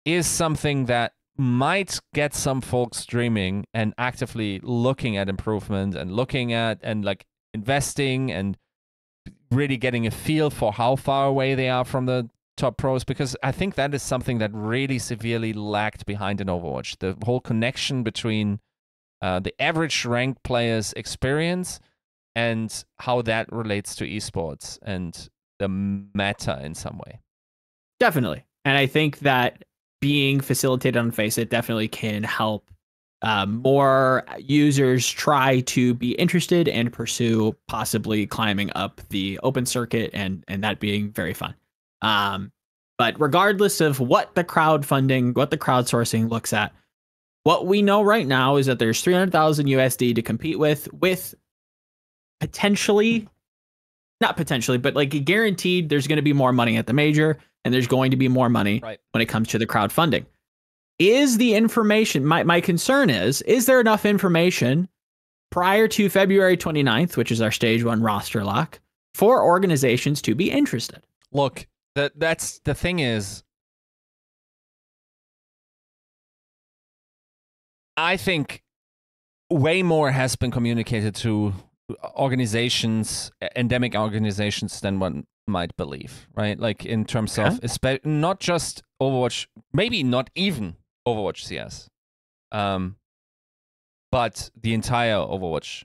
is something that might get some folks dreaming and actively looking at improvement and looking at and like investing and really getting a feel for how far away they are from the top pros, because I think that is something that really severely lagged behind in Overwatch. The whole connection between the average ranked player's experience and how that relates to esports and the meta in some way. Definitely. And I think that being facilitated on Face It definitely can help more users try to be interested and pursue possibly climbing up the open circuit and that being very fun. But regardless of what the crowdfunding, what the crowdsourcing looks at, what we know right now is that there's 300,000 USD to compete with potentially, not potentially, but like guaranteed there's going to be more money at the major and there's going to be more money when it comes to the crowdfunding. Is the information, my concern is there enough information prior to February 29th, which is our stage 1 roster lock, for organizations to be interested? Look, that's the thing is, I think way more has been communicated to organizations, endemic organizations, than one might believe, right? Like in terms of not just Overwatch, maybe not even Overwatch CS, but the entire Overwatch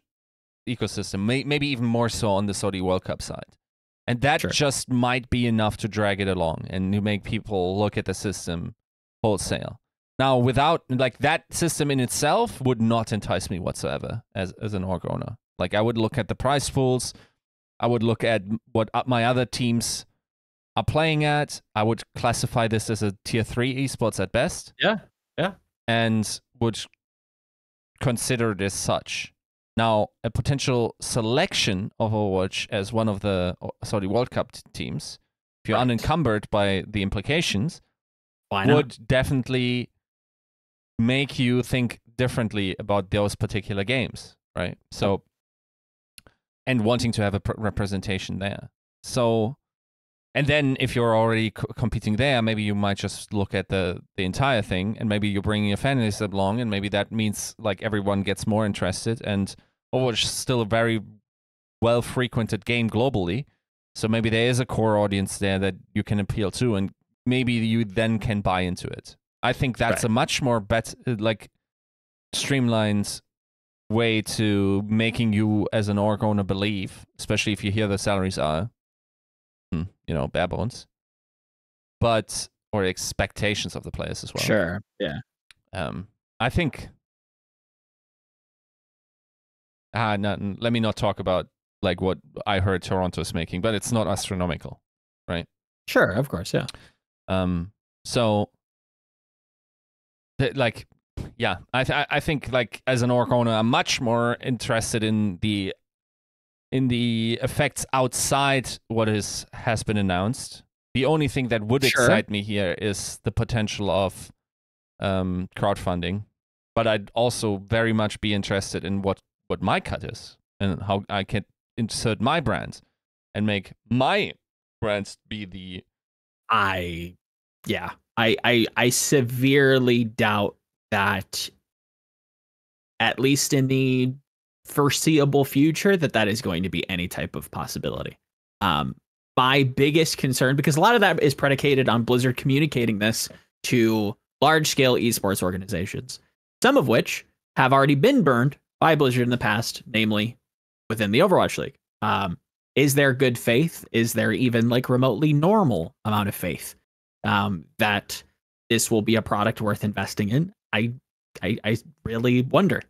ecosystem, maybe even more so on the Saudi World Cup side. And that just might be enough to drag it along and to make people look at the system wholesale. Now, without, like, that system in itself would not entice me whatsoever as an org owner. Like, I would look at the prize pools. I would look at what my other teams are playing at. I would classify this as a tier 3 esports at best. Yeah. And would consider it as such. Now, a potential selection of Overwatch as one of the Saudi World Cup teams, if you're unencumbered by the implications, would definitely make you think differently about those particular games, right? So, and wanting to have a representation there. So, and then if you're already competing there, maybe you might just look at the entire thing, and maybe you're bringing a fan list along, and maybe that means like everyone gets more interested. And Overwatch is still a very well frequented game globally, so maybe there is a core audience there that you can appeal to, and maybe you then can buy into it. I think that's a much more streamlined way to making you as an org owner believe, especially if you hear the salaries are, bare bones, or expectations of the players as well. Sure, yeah. I think. Let me not talk about like what I heard Toronto's making, but it's not astronomical, right? Sure, of course, yeah. So, I think like as an org owner, I'm much more interested in the effects outside what has been announced. The only thing that would excite me here is the potential of crowdfunding, but I'd also very much be interested in what my cut is and how I can insert my brand and make my brand be the. I severely doubt that, at least in the foreseeable future, that is going to be any type of possibility. My biggest concern, because a lot of that is predicated on Blizzard communicating this to large-scale esports organizations, some of which have already been burned by Blizzard in the past, namely within the Overwatch League. Is there good faith? Is there even like remotely normal amount of faith that this will be a product worth investing in? I really wonder.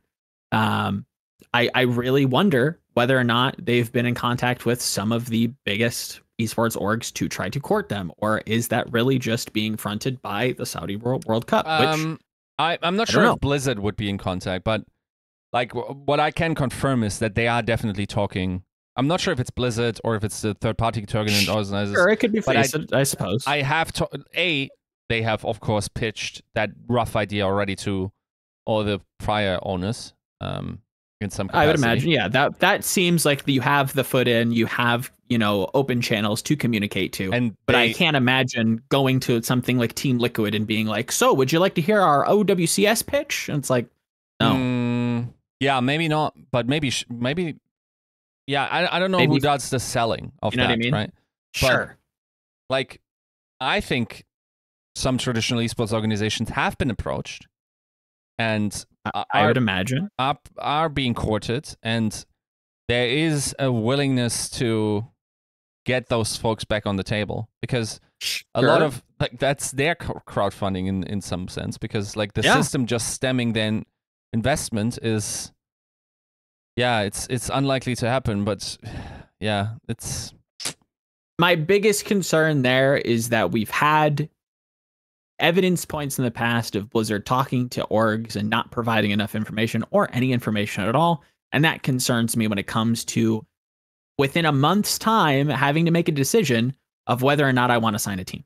I really wonder whether or not they've been in contact with some of the biggest esports orgs to try to court them, or is that really just being fronted by the Saudi World Cup? Which I'm not sure if Blizzard would be in contact, but like what I can confirm is that they are definitely talking. I'm not sure if it's Blizzard or if it's the third-party tournament organizers. Sure, it could be Faceit, I suppose. I have they have of course pitched that rough idea already to all the prior owners. In some capacity. I would imagine, yeah. That seems like you have the foot in, you have open channels to communicate to. But I can't imagine going to something like Team Liquid and being like, "So, would you like to hear our OWCS pitch?" And it's like, no. Yeah, maybe not, but maybe. Yeah, I don't know who does the selling of that, what I mean? Right? Sure. But, like, I think some traditional esports organizations have been approached, and I would imagine are being courted, and there is a willingness to get those folks back on the table, because a lot of like that's their crowdfunding in some sense, because like the system just stemming then investment is, yeah, it's unlikely to happen. But yeah, it's my biggest concern there is that we've had evidence points in the past of Blizzard talking to orgs and not providing enough information or any information at all. And that concerns me when it comes to within a month's time having to make a decision of whether or not I want to sign a team.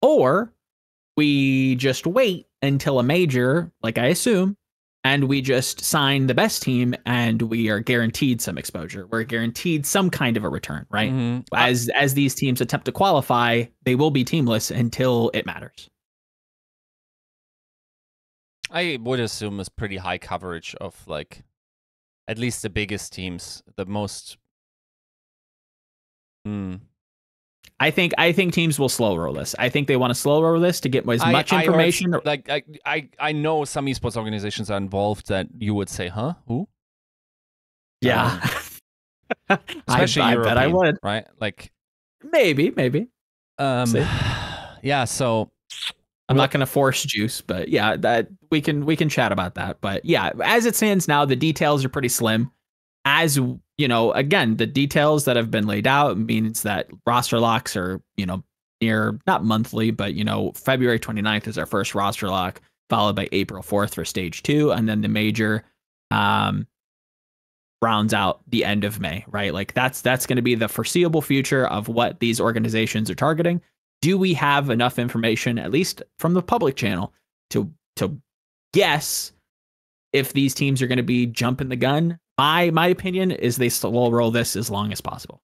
Or we just wait until a major, like I assume, and we just sign the best team and we are guaranteed some exposure. We're guaranteed some kind of a return, right? Mm-hmm. As these teams attempt to qualify, they will be teamless until it matters. I would assume it's pretty high coverage of like at least the biggest teams, the most. I think teams will slow roll this. I think they want to slow roll this to get as much information. I know some esports organizations are involved that you would say, huh? Who? Yeah. Especially I European, bet I would. Right? Like maybe. Yeah, so I'm not going to force juice, but yeah, that we can chat about that. But yeah, as it stands now, the details are pretty slim. As you know, again, the details that have been laid out means that roster locks are, near, not monthly, but, February 29th is our first roster lock, followed by April 4th for stage 2. And then the major rounds out the end of May, right? Like that's going to be the foreseeable future of what these organizations are targeting. Do we have enough information, at least from the public channel, to guess if these teams are going to be jumping the gun? My opinion is they slow roll this as long as possible.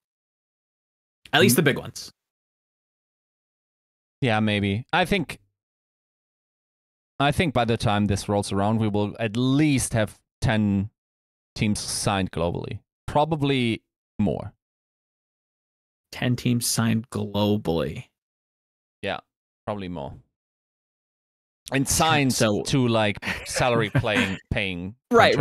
At least the big ones. Yeah, maybe. I think by the time this rolls around, we will at least have 10 teams signed globally. Probably more. 10 teams signed globally. Yeah, probably more. And signed to like salary paying. Right.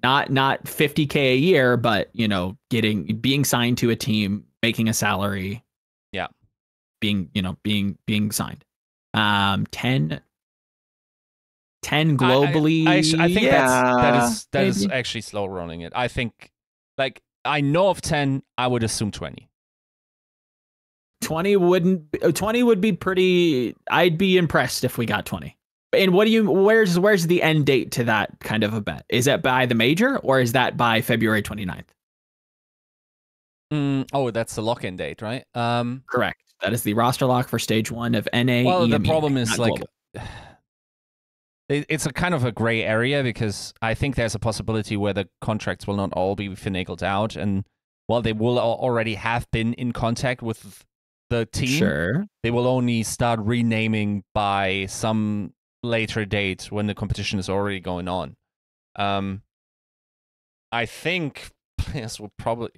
Not 50K a year, but being signed to a team, making a salary. Yeah. Being signed. 10 globally. I think that is actually slow rolling it. I think like I know of 10, I would assume 20. 20 would be pretty. I'd be impressed if we got 20. And where's the end date to that kind of a bet? Is that by the major or is that by February 29th? That's the lock-in date, right? Correct. That is the roster lock for stage 1 of NA. Well, EMEA, the problem is like global. It's a kind of a gray area because I think there's a possibility where the contracts will not all be finagled out, and while they will already have been in contact with the team, sure, they will only start renaming by some later date when the competition is already going on. I think players will probably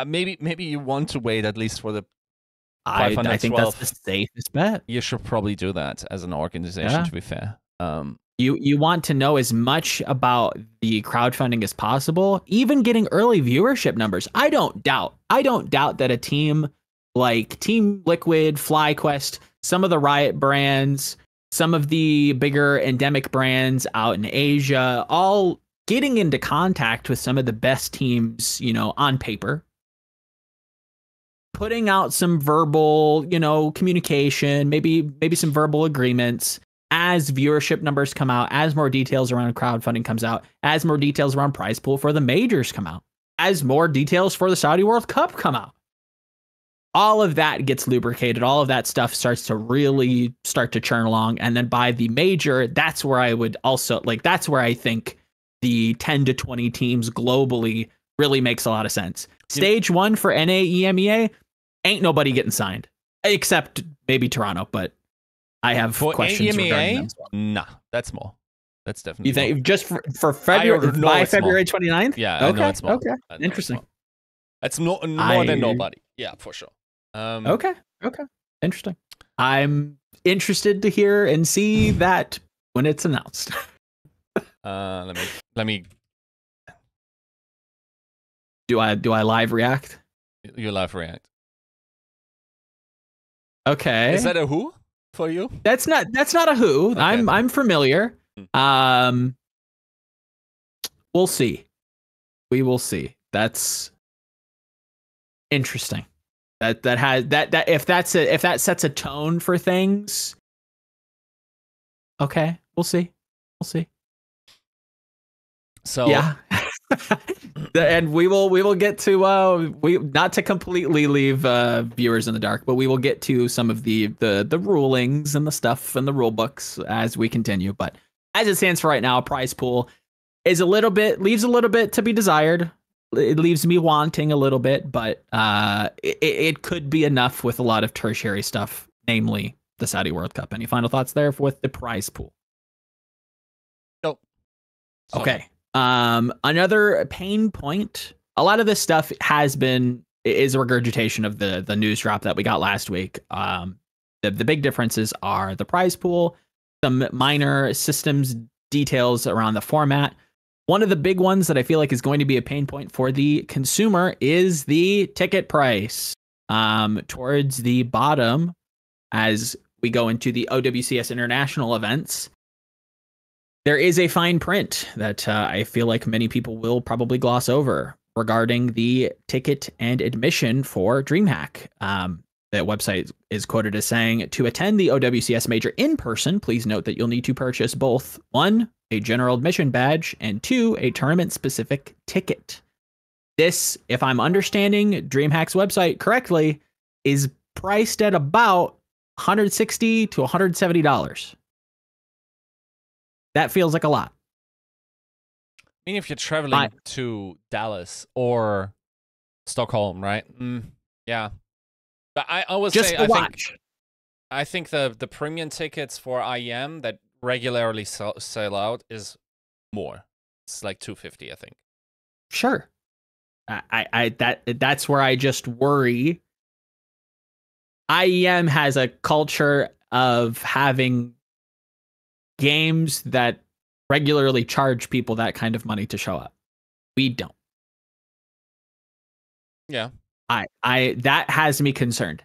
maybe you want to wait at least for the 512. I think that's the safest bet. You should probably do that as an organization, to be fair. You want to know as much about the crowdfunding as possible, even getting early viewership numbers. I don't doubt that a team like Team Liquid, FlyQuest, some of the Riot brands, some of the bigger endemic brands out in Asia, all getting into contact with some of the best teams, on paper, putting out some verbal, communication, maybe some verbal agreements as viewership numbers come out, as more details around crowdfunding comes out, as more details around prize pool for the majors come out, as more details for the Saudi World Cup come out. All of that gets lubricated. All of that stuff starts to churn along. And then by the major, that's where I would also that's where I think the 10 to 20 teams globally really makes a lot of sense. Stage 1 for NA, EMEA, ain't nobody getting signed except maybe Toronto, but I have questions regarding them as well. Nah, that's more. That's definitely. You think more. Just for February by February 29th? Yeah, okay. I know it's more. Okay, interesting. That's more than nobody. Yeah, for sure. Okay, interesting. I'm interested to hear and see that when it's announced. Let me. Do I live react? You live react. Okay. Is that a who for you? That's not a who. Okay. I'm familiar. We'll see. We will see. That's interesting. That if that sets a tone for things. Okay, we'll see. We'll see. So yeah. And we will get to we not to completely leave viewers in the dark, but we will get to some of the rulings and the stuff and the rule books as we continue. But as it stands for right now, prize pool is leaves a little bit to be desired. It leaves me wanting a little bit, but it could be enough with a lot of tertiary stuff, namely the Saudi World Cup. Any final thoughts there with the prize pool? Nope. Okay. Another pain point. A lot of this stuff is a regurgitation of the news drop that we got last week. The big differences are the prize pool, some minor systems details around the format. One of the big ones that I feel like is going to be a pain point for the consumer is the ticket price. Towards the bottom, as we go into the OWCS international events, there is a fine print that I feel like many people will probably gloss over regarding the ticket and admission for DreamHack. That website is quoted as saying, to attend the OWCS major in person, please note that you'll need to purchase both 1, a general admission badge, and 2, a tournament-specific ticket. This, if I'm understanding DreamHack's website correctly, is priced at about $160 to $170. That feels like a lot. I mean, if you're traveling to Dallas or Stockholm, right? Yeah. But I always just say, I think the premium tickets for IEM that regularly sell out is more. It's like $250, I think. Sure. That's where I just worry. IEM has a culture of having games that regularly charge people that kind of money to show up. We don't. Yeah. That has me concerned.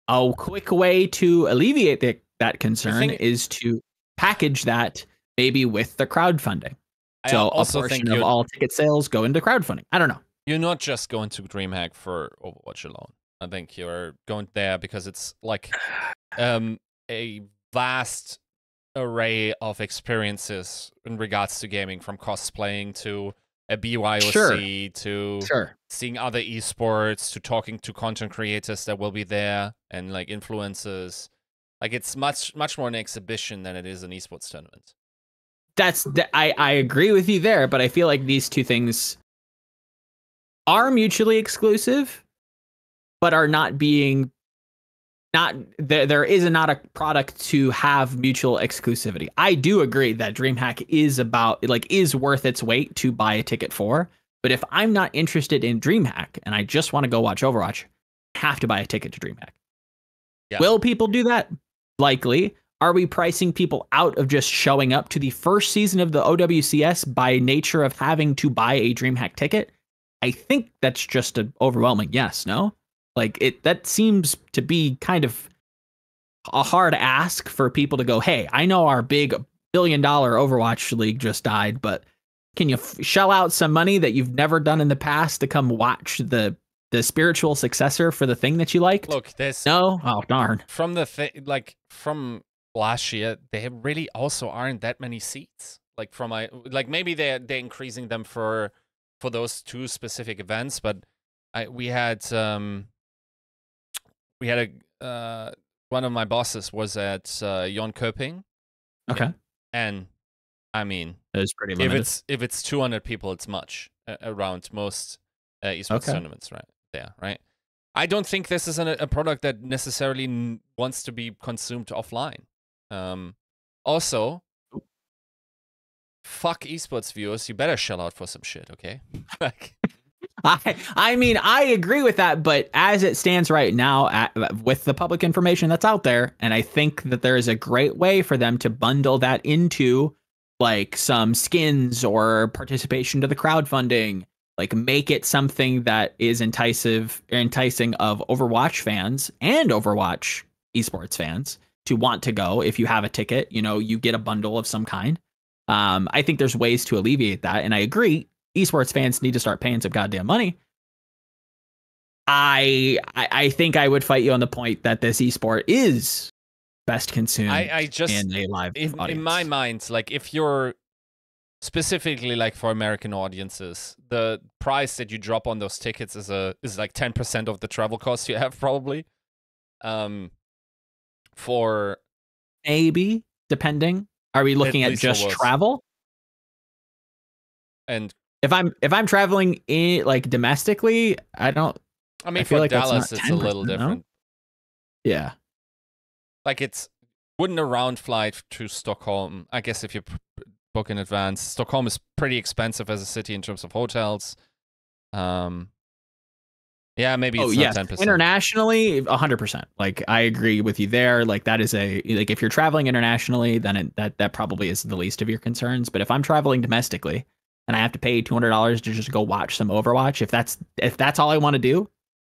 A quick way to alleviate that concern is to package that maybe with the crowdfunding. So a portion of all ticket sales go into crowdfunding. I don't know. You're not just going to DreamHack for Overwatch alone. I think you're going there because it's like a vast array of experiences in regards to gaming, from cosplaying to a BYOC to seeing other esports to talking to content creators that will be there and like influencers. Like it's much more an exhibition than it is an esports tournament. I agree with you there, but I feel like these two things are mutually exclusive, but are not being there is not a product to have mutual exclusivity. I do agree that DreamHack is worth its weight to buy a ticket for, but if I'm not interested in DreamHack and I just want to go watch Overwatch, I have to buy a ticket to DreamHack. Yeah. Will people do that? Likely. Are we pricing people out of just showing up to the first season of the OWCS by nature of having to buy a DreamHack ticket? I think that's just an overwhelming yes, no? Like that seems to be kind of a hard ask for people to go, hey, I know our big $1 billion Overwatch league just died, but can you shell out some money that you've never done in the past to come watch the spiritual successor for the thing that you liked? Look, there's no. Oh darn! From from last year, there really also aren't that many seats. Like maybe they're increasing them for those two specific events, but we had one of my bosses was at Jönköping. Okay. And I mean, it was pretty limited. If it's 200 people, it's much around most esports tournaments right there, right? I don't think this is a product that necessarily wants to be consumed offline. Also, fuck esports viewers, you better shell out for some shit, okay? I mean, I agree with that, but as it stands right now, with the public information that's out there, and I think that there is a great way for them to bundle that into like some skins or participation to the crowdfunding, like make it something that is enticing of Overwatch fans and Overwatch esports fans to want to go. If you have a ticket, you get a bundle of some kind. I think there's ways to alleviate that, and I agree. Esports fans need to start paying some goddamn money. I think I would fight you on the point that this esport is best consumed I just in a live audience. In my mind, like if you're specifically like for American audiences, the price that you drop on those tickets is like 10% of the travel costs you have probably. For maybe depending. Are we looking at just travel? And if I'm traveling in like domestically, I mean, feel for like Dallas, it's a little different. No? Yeah. Like wouldn't a round flight to Stockholm, I guess if you book in advance, Stockholm is pretty expensive as a city in terms of hotels. Yeah, maybe it's not 10%. Internationally, 100%. Like, I agree with you there. Like, that is if you're traveling internationally, then that probably is the least of your concerns. But if I'm traveling domestically and I have to pay $200 to just go watch some Overwatch, if that's all I want to do,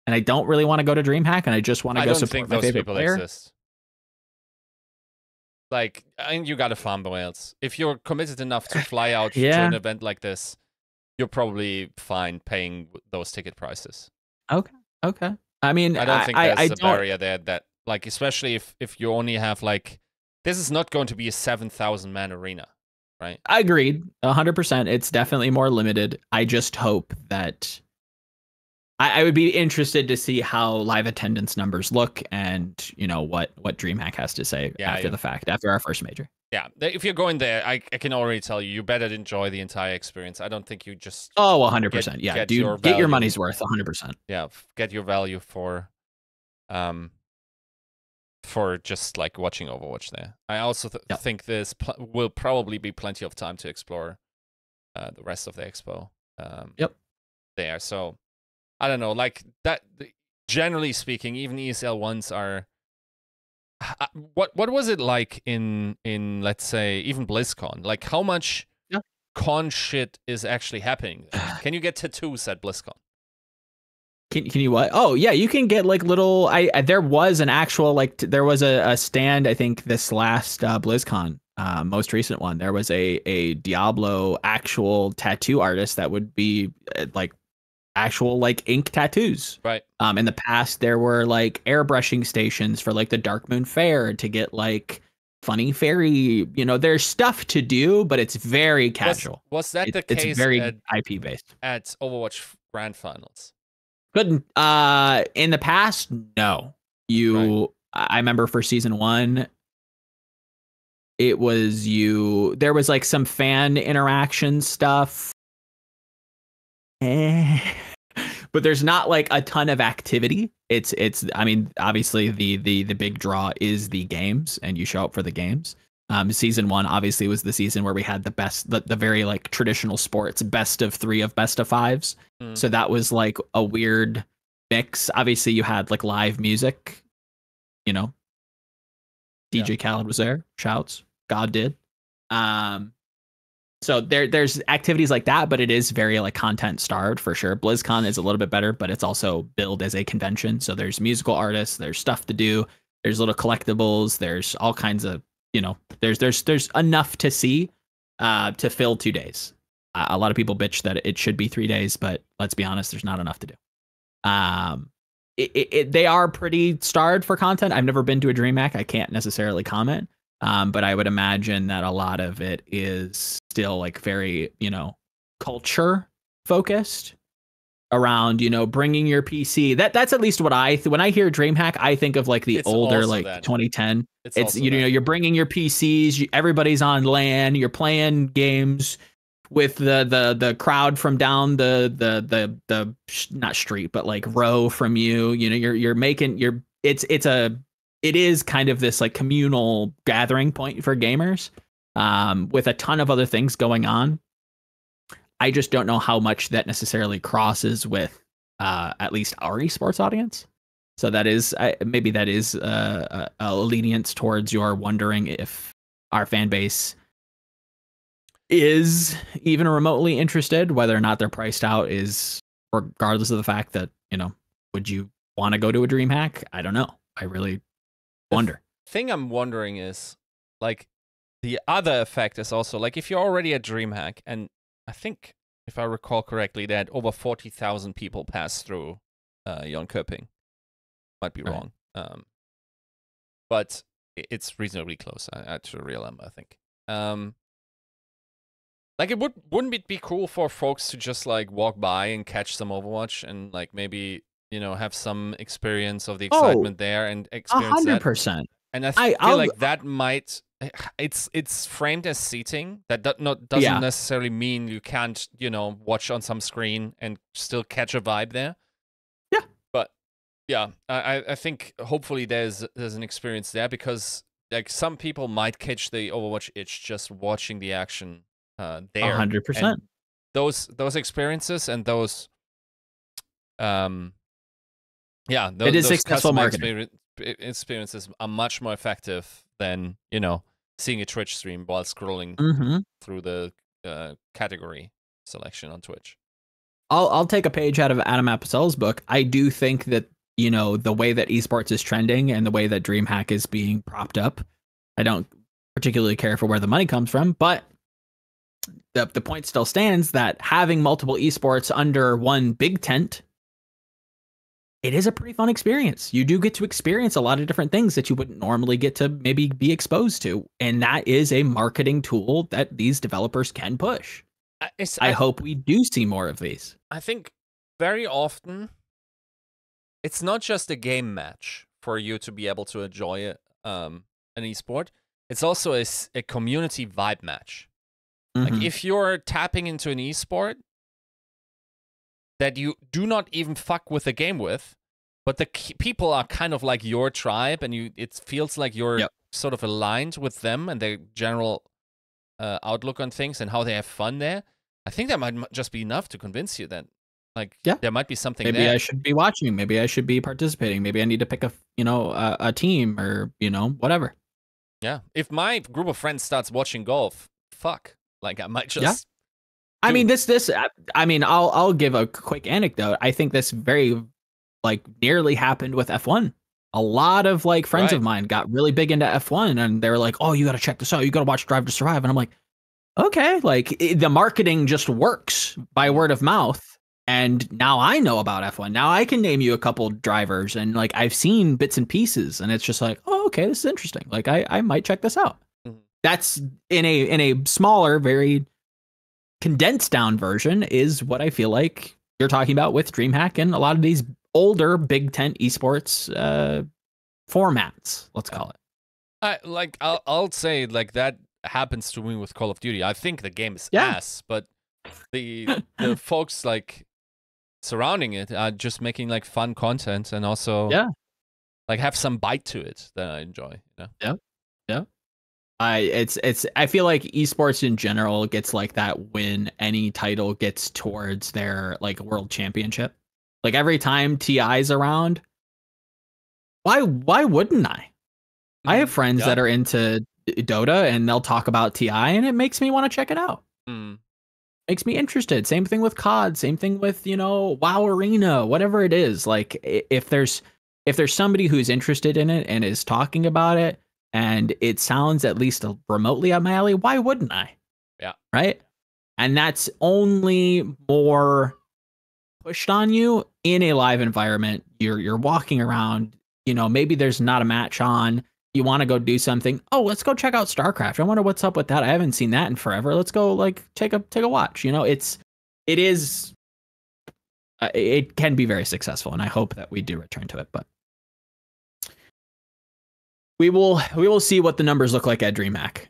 and I don't really want to go to DreamHack and I just want to go support my favorite player. Exist. Like, and you got to farm the whales. If you're committed enough to fly out to an event like this, you're probably fine paying those ticket prices. Okay. I mean, I don't think there's a barrier there that, like, especially if you only have, like, this is not going to be a 7,000 man arena, right? I agreed 100%. It's definitely more limited. I just hope that I would be interested to see how live attendance numbers look and, what DreamHack has to say after the fact, after our first major. Yeah, if you're going there, I can already tell you better enjoy the entire experience. I don't think you just 100%. Yeah, dude, get your money's worth 100%. Yeah, get your value for just like watching Overwatch there. I also think this will probably be plenty of time to explore the rest of the expo. There, so I don't know, like that. Generally speaking, even ESL ones are. What was it like in let's say even BlizzCon? Like how much con shit is actually happening? Can you get tattoos at BlizzCon? Can you what? Oh yeah, you can get like little. There was an actual there was a stand. I think this last BlizzCon, most recent one, there was a Diablo actual tattoo artist that would be like actual like ink tattoos. Right. In the past there were like airbrushing stations for like the Dark Moon Fair to get like funny fairy, there's stuff to do, but it's very casual. Was that the case? It's very IP based. At Overwatch Grand Finals? Couldn't in the past, no. I remember for season 1 it was there was like some fan interaction stuff. But there's not like a ton of activity. It's I mean, obviously the big draw is the games, and you show up for the games. Season 1 obviously was the season where we had the very like traditional sports best of 3 of best of 5s. So that was like a weird mix. Obviously you had like live music, DJ Khaled was there, shouts, God did. So there's activities like that, but it is very like content starved for sure. BlizzCon is a little bit better, but it's also billed as a convention. So there's musical artists, there's stuff to do, there's little collectibles, there's all kinds of, there's enough to see to fill 2 days. A lot of people bitch that it should be 3 days, but let's be honest, there's not enough to do. They are pretty starved for content. I've never been to a DreamHack. I can't necessarily comment. But I would imagine that a lot of it is still like very, culture focused around, bringing your PC. That's at least what when I hear DreamHack, I think of like the older, like 2010. It's you're bringing your PCs. Everybody's on LAN. You're playing games with the crowd from down the not street, but like row from you. You're making it is kind of this like communal gathering point for gamers, with a ton of other things going on. I just don't know how much that necessarily crosses with at least our esports audience. So that is maybe that is a lenience towards your wondering if our fan base is even remotely interested, whether or not they're priced out is regardless of the fact that, would you want to go to a DreamHack? I don't know. I really wonder. The thing I'm wondering is, like, the other effect is also like if you're already at DreamHack, and I think if I recall correctly, that over 40,000 people pass through Jönköping. Might be wrong, but it's reasonably close to real number, I think. Like it wouldn't it be cool for folks to just like walk by and catch some Overwatch and like maybe have some experience of the excitement there and experience 100%. And I feel like that might it's framed as seating. That doesn't necessarily mean you can't watch on some screen and still catch a vibe there. Yeah, but yeah, I think hopefully there's an experience there because like some people might catch the Overwatch itch just watching the action there. 100%. Those experiences and those those it is successful marketing. Experiences are much more effective than seeing a Twitch stream while scrolling through the category selection on Twitch. I'll take a page out of Adam Apicell's book. I do think that the way that esports is trending and the way that DreamHack is being propped up, I don't particularly care for where the money comes from, but the point still stands that having multiple esports under one big tent, it is a pretty fun experience. You do get to experience a lot of different things that you wouldn't normally get to maybe be exposed to. And that is a marketing tool that these developers can push. I hope we do see more of these. I think very often it's not just a game match for you to be able to enjoy it, an esport. It's also a community vibe match. Like if you're tapping into an esport that you do not even fuck with the game with, but the people are kind of like your tribe, and it feels like you're sort of aligned with them and their general outlook on things and how they have fun there. I think that might just be enough to convince you that, like, there might be something maybe there. I should be watching. Maybe I should be participating. Maybe I need to pick a team or whatever. Yeah, if my group of friends starts watching golf, fuck, like I might just. I mean, I'll give a quick anecdote. I think this very, nearly happened with F1. A lot of, friends of mine got really big into F1, and they were like, oh, you got to check this out. You got to watch Drive to Survive. And I'm like, okay, the marketing just works by word of mouth. And now I know about F1. Now I can name you a couple drivers, and, I've seen bits and pieces, and it's just like, oh, okay, this is interesting. I might check this out. That's in a smaller, very condensed down version is what I feel like you're talking about with DreamHack and a lot of these older big tent esports formats, let's call it. I'll say that happens to me with Call of Duty. I think the game is ass, but the folks surrounding it are just making fun content and also have some bite to it that I enjoy. Yeah. I feel like esports in general gets like that when any title gets towards their world championship. Every time TI's around, why wouldn't I? I have friends that are into Dota and they'll talk about TI and it makes me want to check it out. Makes me interested. Same thing with COD, same thing with, WoW Arena, whatever it is. If there's somebody who's interested in it and is talking about it, and it sounds at least remotely up my alley, why wouldn't I? Yeah. Right? And that's only more pushed on you in a live environment. You're walking around, maybe there's not a match on. You want to go do something. Oh, let's go check out StarCraft. I wonder what's up with that. I haven't seen that in forever. Let's go take a watch. It can be very successful, and I hope that we do return to it, but we will see what the numbers look like at DreamHack.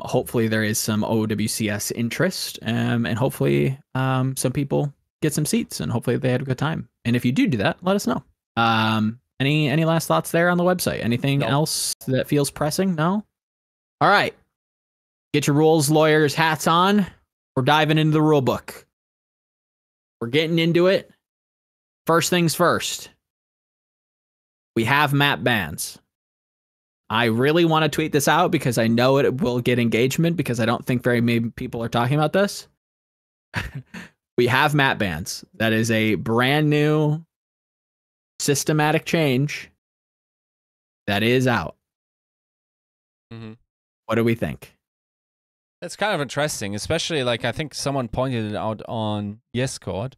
Hopefully there is some OWCS interest, and hopefully some people get some seats, and hopefully they had a good time. And if you do that, let us know. Any last thoughts there on the website? Anything else that feels pressing? No? All right. Get your rules lawyers hats on. We're diving into the rule book. We're getting into it. First things first. We have map bans. I really want to tweet this out because I know it will get engagement because I don't think very many people are talking about this. We have map bans. That is a brand new systematic change that is out. What do we think? It's kind of interesting, especially like I think someone pointed it out on Discord,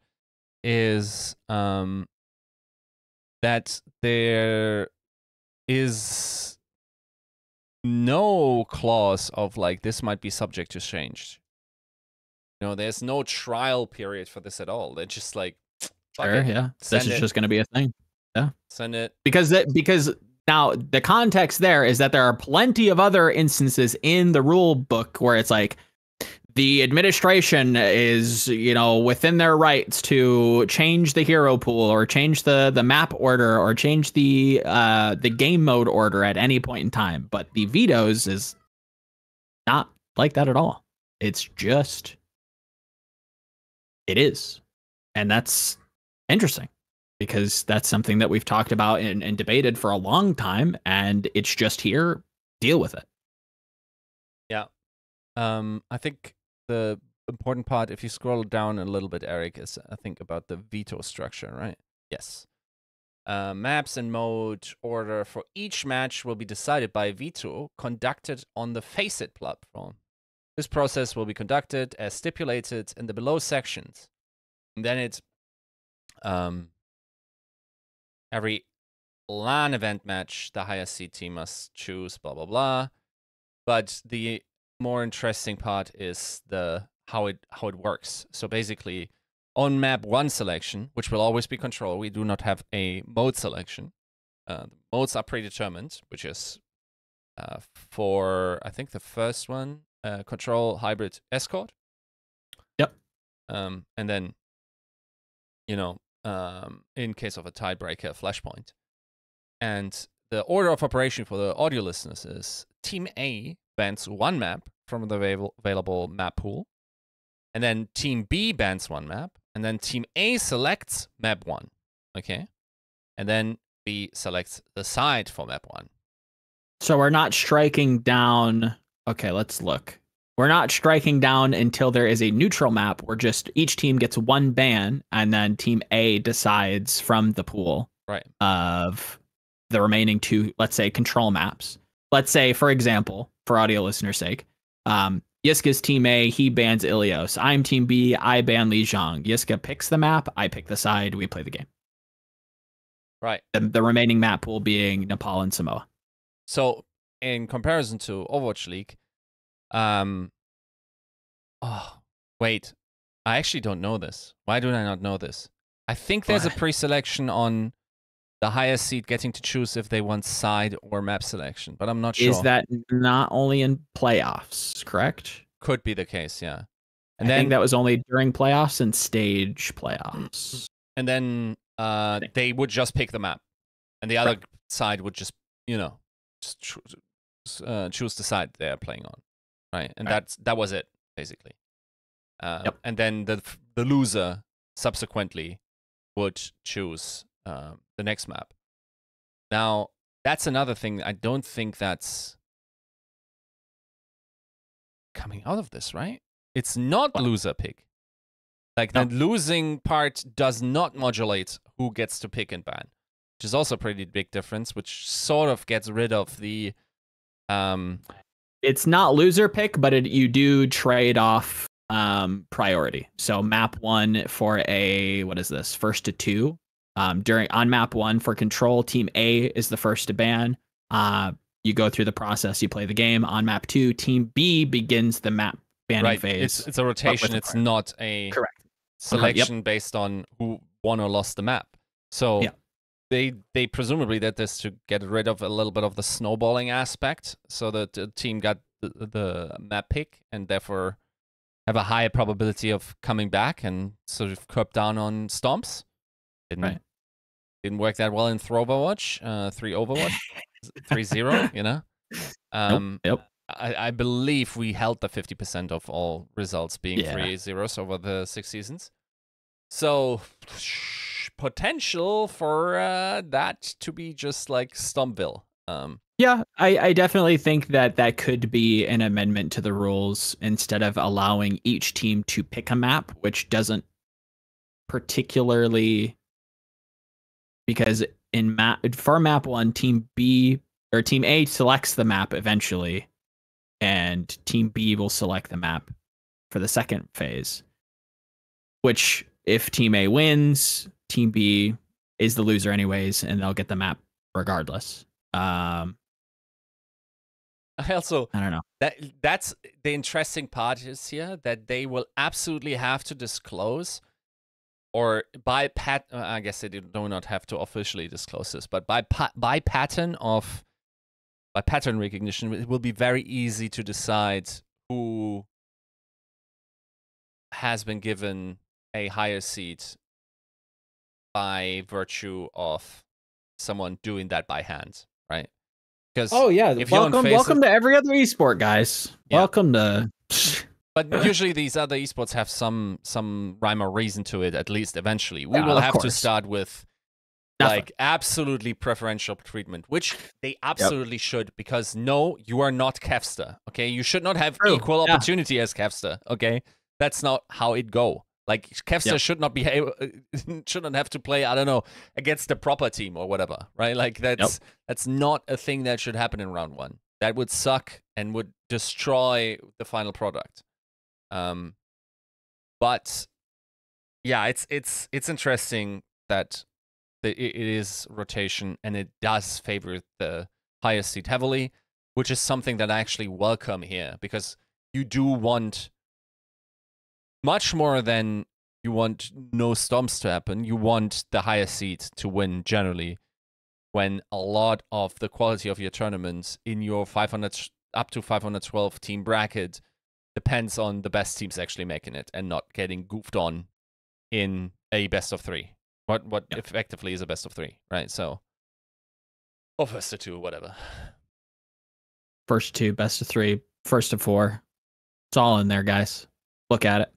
is that there is no clause of like this might be subject to change. You know, there's no trial period for this at all. They're just like, sure, yeah, this is just going to be a thing. Yeah, send it because now the context there is that there are plenty of other instances in the rule book where it's like the administration is, within their rights to change the hero pool or change the map order or change the game mode order at any point in time. But the vetoes is not like that at all. It's just, it is. And that's interesting because that's something that we've talked about and debated for a long time, and it's just here. Deal with it. Yeah. I think the important part, if you scroll down a little bit, Eric, is I think about the veto structure, right? Yes. Maps and mode order for each match will be decided by veto conducted on the Faceit platform. This process will be conducted as stipulated in the below sections. And then it's every LAN event match, the highest seed team must choose blah blah blah. But the more interesting part is the how it works. So basically, on map 1 selection, which will always be control, we do not have a mode selection. The modes are predetermined, which is for I think the first one, control, hybrid, escort. Yep. And then, in case of a tiebreaker, flashpoint. And the order of operation for the audio listeners is Team A bans 1 map from the available map pool, and then Team B bans 1 map, and then Team A selects map 1, okay? And then B selects the side for map 1. So we're not striking down... Okay, let's look. We're not striking down until there is a neutral map where just each team gets 1 ban, and then Team A decides from the pool of the remaining 2, let's say, control maps. Let's say, for example, for audio listeners' sake, Yiska's Team A, he bans Ilios. I'm Team B, I ban Li Zhang. Yiska picks the map, I pick the side, we play the game. Right. The remaining map pool being Nepal and Samoa. So, in comparison to Overwatch League, wait, I actually don't know this. Why do I not know this? I think there's a pre-selection on the highest seed getting to choose if they want side or map selection, but I'm not sure. Is that not only in playoffs, correct? Could be the case, yeah. And I think that was only during playoffs and stage playoffs. And then they would just pick the map, and the other side would just, choose the side they're playing on, right? And that was it, basically. And then the loser subsequently would choose the next map. Now, that's another thing. I don't think that's coming out of this, right? It's not loser pick. Like, the losing part does not modulate who gets to pick and ban, which is also a pretty big difference, which sort of gets rid of the... It's not loser pick, but you do trade off priority. So map 1 for a, what is this, 1st to 2. On map 1 for control, Team A is the first to ban. You go through the process, you play the game. On map 2, Team B begins the map banning phase. It's a rotation. It's not a selection based on who won or lost the map. So they presumably did this to get rid of a little bit of the snowballing aspect, so that the team got the map pick and therefore have a higher probability of coming back and sort of curb down on stomps. Didn't work that well in Overwatch, 3 Overwatch, 3-0, I believe we held the 50% of all results being 3-0s over the 6 seasons. So, potential for that to be just like Stumpville. Yeah, I definitely think that could be an amendment to the rules instead of allowing each team to pick a map, which doesn't particularly... Because for map 1, Team B or Team A selects the map eventually, and Team B will select the map for the second phase. Which, if Team A wins, Team B is the loser anyways, and they'll get the map regardless. I don't know. That's the interesting part is here that they will absolutely have to disclose, or by I guess they do not have to officially disclose this, but by pattern recognition, it will be very easy to decide who has been given a higher seat by virtue of someone doing that by hand, right? Because welcome to every other esport, guys. Yeah. Welcome to. But usually these other esports have some rhyme or reason to it. At least eventually, we will have to start with absolutely preferential treatment, which they absolutely should. Because no, you are not Kevster. Okay, you should not have equal opportunity as Kevster. Okay, that's not how it go. Like Kevster should not have to play, I don't know, against the proper team or whatever, right? Like that's not a thing that should happen in round one. That would suck and would destroy the final product. But yeah, it's interesting that it is rotation and it does favor the highest seed heavily, which is something that I actually welcome here, because you do want much more than you want no stomps to happen. You want the highest seed to win generally, when a lot of the quality of your tournaments in your 500 up to 512 team bracket depends on the best teams actually making it and not getting goofed on in a best of three. What effectively is a best of three, right? So, or first to two, whatever. First to two, best of three, first to four. It's all in there, guys. Look at it.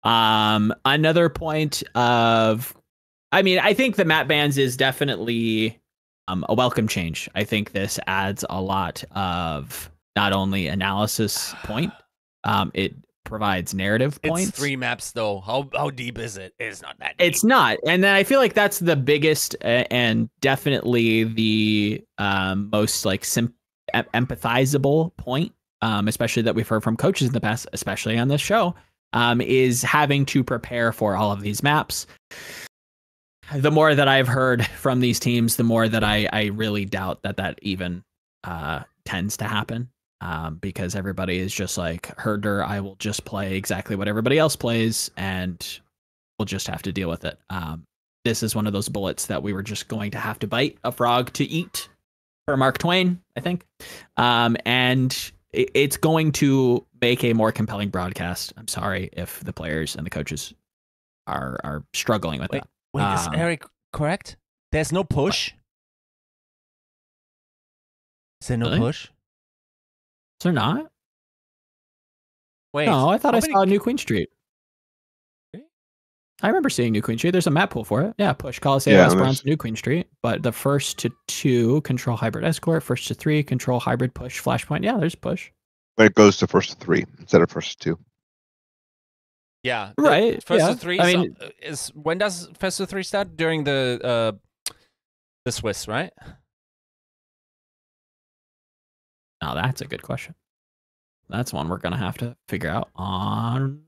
Another point of, I think the map bans is definitely a welcome change. I think this adds a lot of not only analysis point, it provides narrative points. It's 3 maps though. How deep is it? It's not that deep. It's not. And then I feel like that's the biggest and definitely the most like empathizable point, especially that we've heard from coaches in the past, especially on this show. Is having to prepare for all of these maps. The more that I've heard from these teams, the more that I really doubt that even tends to happen, because everybody is just like, herder, I will just play exactly what everybody else plays, and we'll just have to deal with it. This is one of those bullets that we were just going to have to bite, a frog to eat, for Mark Twain, I think. And it's going to make a more compelling broadcast. I'm sorry if the players and the coaches are struggling with that. Wait, is Eric correct? There's no push? Is there no push? Is there not? Wait. No, I thought I saw New Queen Street. Really? I remember seeing New Queen Street. There's a map pool for it. Yeah, push Coliseum, Esperance, New Queen Street. But the first to 2, control hybrid escort. First to 3, control hybrid push flashpoint. Yeah, there's push. But it goes to first to 3 instead of first to 2. Yeah, right. First to 3. Is when does first to 3 start? During the Swiss, right? Now that's a good question. That's one we're gonna have to figure out on.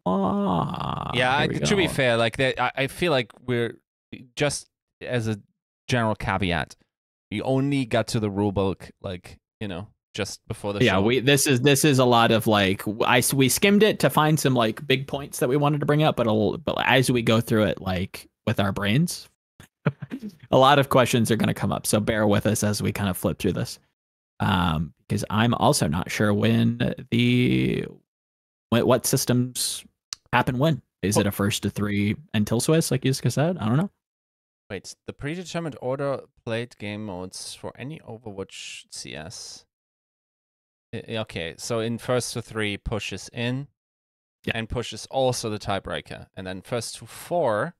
Yeah, to be fair, like I feel like we're just as a general caveat, we only got to the rulebook, like, just before the show. Yeah, this is a lot of like we skimmed it to find some like big points that we wanted to bring up, but as we go through it, like with our brains, a lot of questions are going to come up. So bear with us as we kind of flip through this, because I'm also not sure what systems happen when. Is it a first to 3 until Swiss, like Yusuke said? I don't know. Wait, the predetermined order played game modes for any Overwatch CS. Okay, so in first to 3 pushes in, and pushes also the tiebreaker, and then first to 4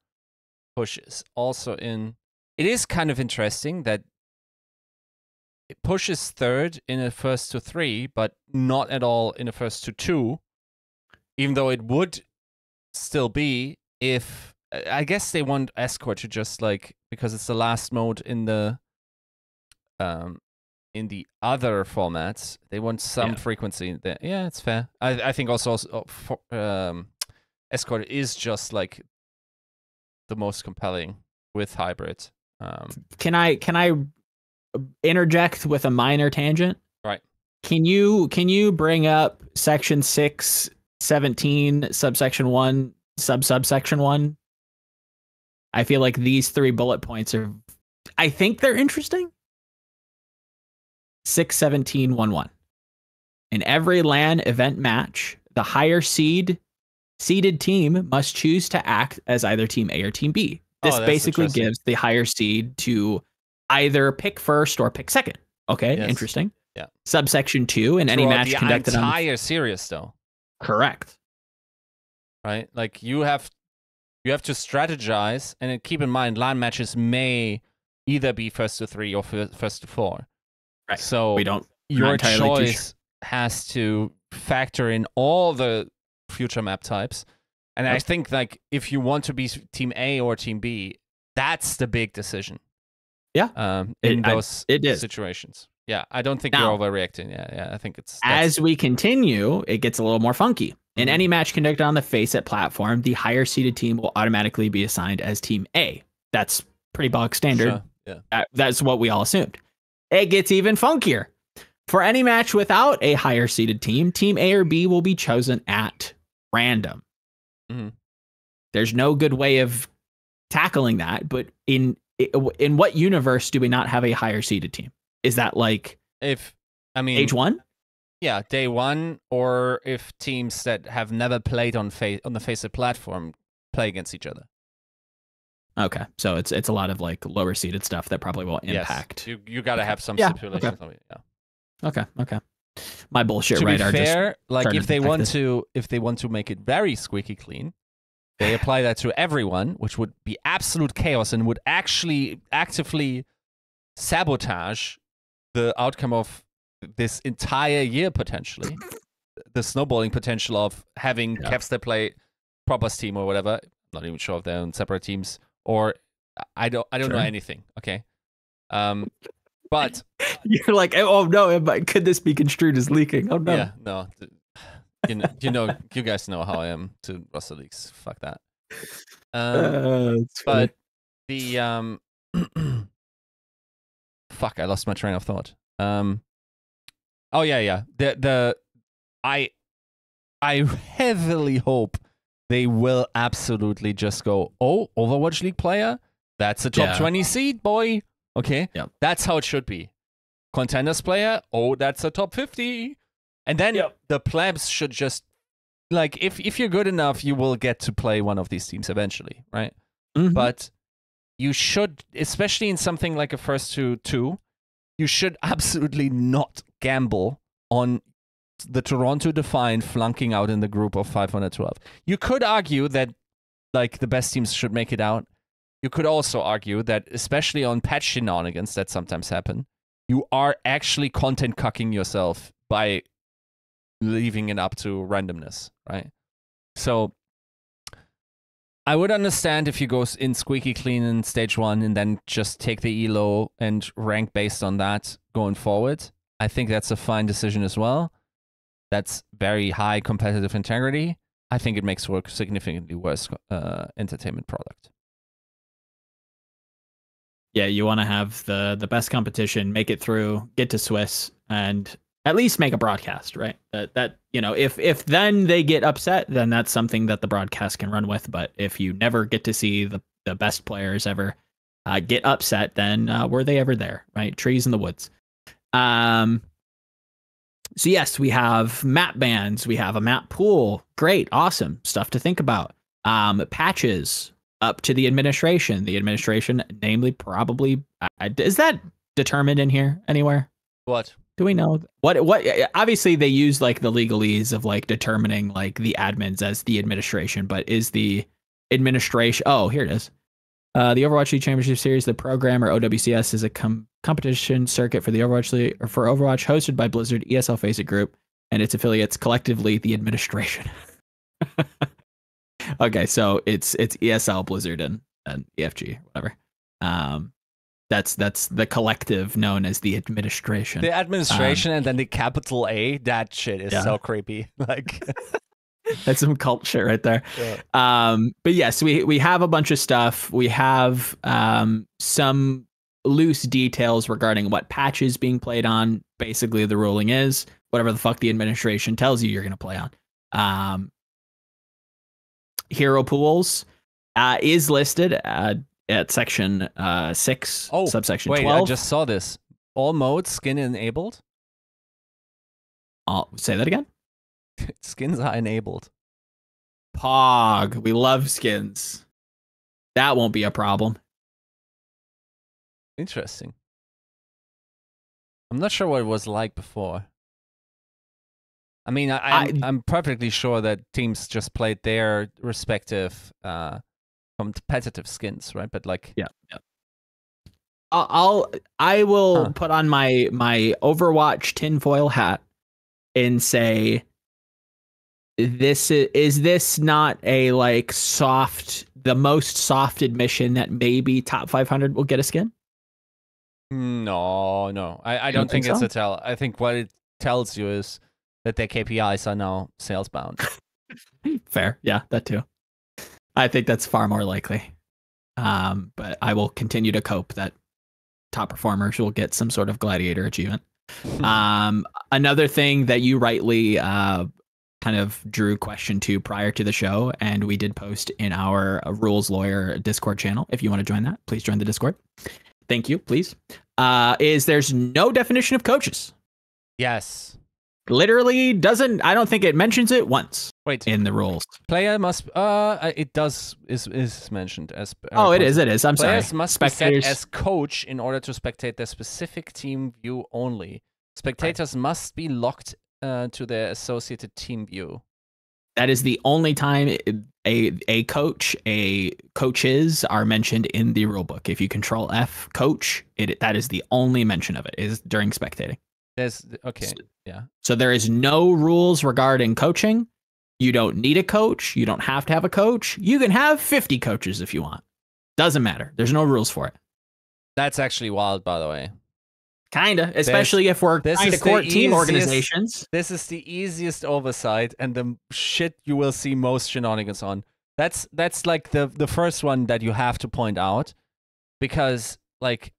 pushes also in. It is kind of interesting that it pushes third in a first to 3, but not at all in a first to 2, even though it would still be if, I guess they want escort to just like, because it's the last mode in the in the other formats, they want some frequency there. Yeah, it's fair. I think also Escort is just like the most compelling with hybrid. Can I interject with a minor tangent? Right. Can you bring up section 617 subsection 1 subsection 1? I feel like these 3 bullet points are, I think they're interesting. 617.11. In every LAN event match, the higher seeded team must choose to act as either team A or team B. This basically gives the higher seed to either pick first or pick second. Okay, yes. Interesting. Yeah. Subsection 2 in any match conducted on the entire series, though. Correct. Right, like you have to strategize, and keep in mind, LAN matches may either be first to 3 or first to 4. Right. So your choice has to factor in all the future map types. And I think like if you want to be team A or team B, that's the big decision. Yeah. In those situations. Yeah, I don't think you're overreacting. Yeah, I think as we continue, it gets a little more funky. In any match conducted on the Faceit platform, the higher seeded team will automatically be assigned as team A. That's pretty bog standard. Sure. Yeah. That's what we all assumed. It gets even funkier. For any match without a higher seeded team, team A or B will be chosen at random. Mm-hmm. There's no good way of tackling that, but in what universe do we not have a higher seeded team? Is that like stage 1? Yeah, day 1, or if teams that have never played on the Faceit platform play against each other. Okay, so it's a lot of like lower seeded stuff that probably will impact. Yes. You got to have some stipulations. Okay. Okay. My bullshit to radar. To be fair, like if they want to make it very squeaky clean, they apply that to everyone, which would be absolute chaos and would actually actively sabotage the outcome of this entire year potentially. The snowballing potential of having Cavs that play Proper's team or whatever. I'm not even sure if they're on separate teams. Or I don't know anything. Okay, but you're like, oh no, could this be construed as leaking? Oh no, yeah, no. You guys know how I am to Russell leaks. Fuck that. But the fuck, I lost my train of thought. Oh yeah. I heavily hope they will absolutely just go, oh, Overwatch League player? That's a top 20 seed, boy. Okay? Yep. That's how it should be. Contenders player? Oh, that's a top 50. And then the plebs should just, like, if you're good enough, you will get to play one of these teams eventually, right? Mm-hmm. But you should, especially in something like a first to 2, you should absolutely not gamble on the Toronto Defiant flunking out in the group of 512. You could argue that like the best teams should make it out. You could also argue that, especially on patch shenanigans that sometimes happen, you are actually content cucking yourself by leaving it up to randomness, right? So I would understand if you go in squeaky clean in stage 1 and then just take the elo and rank based on that going forward. I think that's a fine decision as well. That's very high competitive integrity. I think it makes work significantly worse entertainment product. Yeah, you want to have the best competition, make it through, get to Swiss, and at least make a broadcast, right? That if then they get upset, then that's something that the broadcast can run with. But if you never get to see the best players ever get upset, then were they ever there, right? Trees in the woods. So yes, we have map bans, we have a map pool. Great, awesome stuff to think about. Patches up to the administration. The administration, namely, probably is that determined in here anywhere? What do we know? What? Obviously, they use like the legalese of like determining like the admins as the administration, but is the administration? Oh, here it is. The Overwatch League Championship Series, the program, or OWCS, is a competition circuit for the Overwatch League, or for Overwatch, hosted by Blizzard ESL Faceit Group and its affiliates, collectively the administration. Okay, so it's ESL, Blizzard, and EFG, whatever. That's the collective known as the administration. The administration and then the capital A. That shit is so creepy. Like that's some cult shit right there. Yeah. But yes, we have a bunch of stuff. We have some loose details regarding what patch is being played on. Basically, the ruling is whatever the fuck the administration tells you you're going to play on. Hero pools is listed at section 6, subsection 12. I just saw this. All modes skin enabled. Say that again. Skins are enabled. Pog. We love skins. That won't be a problem. Interesting. I'm not sure what it was like before. I mean, I'm perfectly sure that teams just played their respective competitive skins, right? But like, yeah. I will put on my Overwatch tinfoil hat and say, is this not a like the most soft admission that maybe top 500 will get a skin? No. I don't think it's a tell. I think what it tells you is that their KPIs are now sales bound. Fair. Yeah, that too. I think that's far more likely. But I will continue to cope that top performers will get some sort of gladiator achievement. Another thing that you rightly kind of drew question to prior to the show, and we did post in our Rules Lawyer Discord channel. If you want to join that, please join the Discord. Thank you, please. Is there's no definition of coaches. Yes. Literally doesn't. I don't think it mentions it once. Wait, in the rules, player must. It does is mentioned as. It is. I'm sorry. Players must be set as coach in order to spectate their specific team view only. Spectators must be locked to their associated team view. That is the only time coaches are mentioned in the rulebook. If you control F coach, that is the only mention of it is during spectating. So there is no rules regarding coaching. You don't need a coach. You don't have to have a coach. You can have 50 coaches if you want. Doesn't matter. There's no rules for it. That's actually wild, by the way. Kinda, especially if we're trying to court team organizations. This is the easiest oversight and the shit you will see most shenanigans on. That's like the first one that you have to point out, because like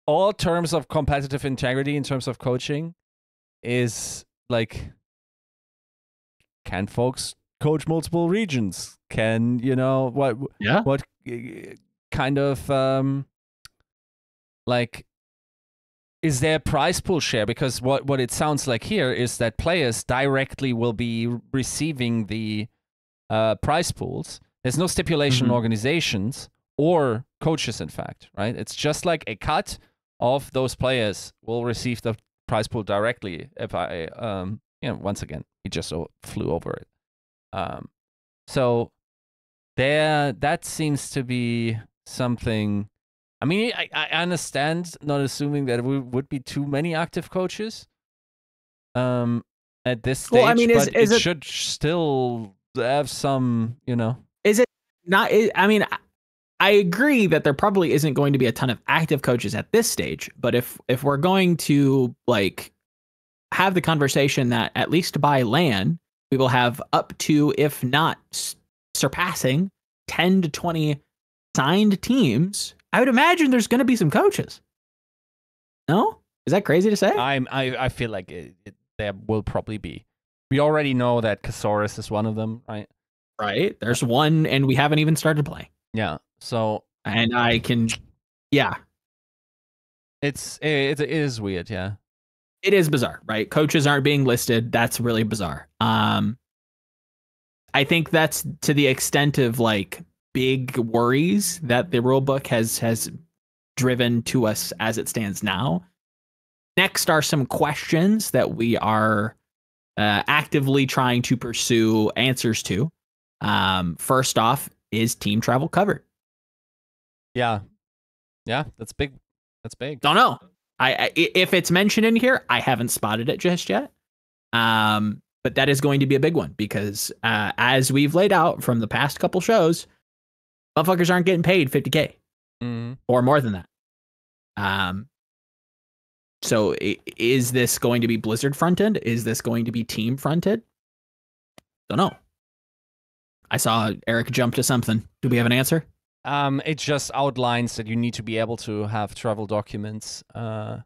all terms of competitive integrity in terms of coaching is like, can folks coach multiple regions? Can what kind of like, is there prize pool share? Because what it sounds like here is that players directly will be receiving the prize pools. There's no stipulation organizations or coaches, in fact, right? It's just like a cut of those players will receive the prize pool directly. If I, once again, he just flew over it. So that seems to be something. I mean, I understand not assuming that we would be too many active coaches at this stage, but it should still have some, Is it not? I mean, I agree that there probably isn't going to be a ton of active coaches at this stage, but if we're going to like have the conversation that at least by LAN, we will have up to, if not surpassing 10 to 20 signed teams, I would imagine there's going to be some coaches. No? Is that crazy to say? I feel like there will probably be. We already know that Kasaurus is one of them, right? Right. There's one, and we haven't even started playing. Yeah. So. And I can. Yeah. It is weird. Yeah. It is bizarre, right? Coaches aren't being listed. That's really bizarre. I think that's to the extent of like big worries that the rule book has driven to us as it stands now. Next are some questions that we are actively trying to pursue answers to. First off, is team travel covered? Yeah, that's big. That's big. Don't know. If it's mentioned in here, I haven't spotted it just yet. But that is going to be a big one because as we've laid out from the past couple shows, motherfuckers aren't getting paid $50K or more than that. So is this going to be Blizzard fronted? Is this going to be team fronted? Don't know. I saw Eric jump to something. Do we have an answer? It just outlines that you need to be able to have travel documents. Okay.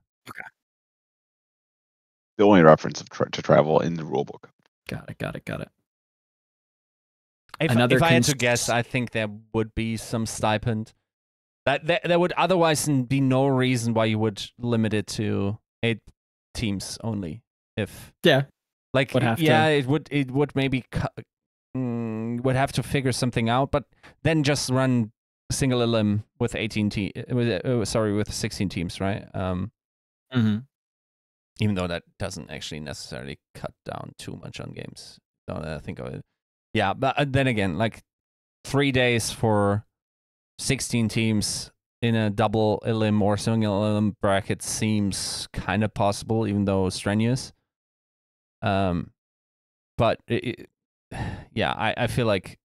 The only reference to travel in the rulebook. Got it. If I had to guess, I think there would be some stipend. There would otherwise be no reason why you would limit it to 8 teams only. If it would maybe would have to figure something out, but then just run single elim with 16 teams, right? Even though that doesn't actually necessarily cut down too much on games. Now that I think of it. Yeah, but then again, like 3 days for 16 teams in a double elim or single elim bracket seems kind of possible, even though strenuous. But I feel like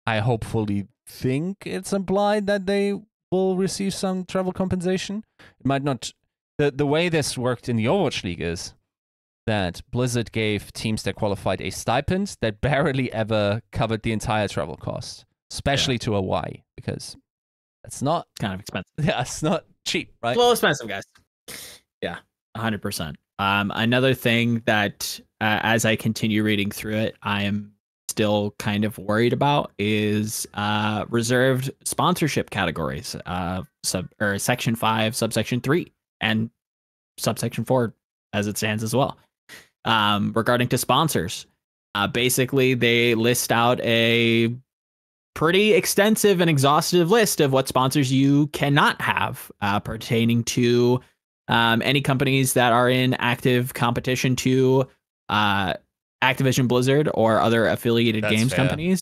I hopefully think it's implied that they will receive some travel compensation. It might not. The way this worked in the Overwatch League is that Blizzard gave teams that qualified a stipend that barely ever covered the entire travel cost, especially to Hawaii, because that's not kind of expensive. Yeah, it's not cheap, right? It's a little expensive, guys. Yeah, 100%. Another thing that, as I continue reading through it, I am still kind of worried about is reserved sponsorship categories, Section 5, Subsection 3, and Subsection 4 as it stands as well. Regarding to sponsors, basically they list out a pretty extensive and exhaustive list of what sponsors you cannot have pertaining to any companies that are in active competition to Activision Blizzard or other affiliated games companies.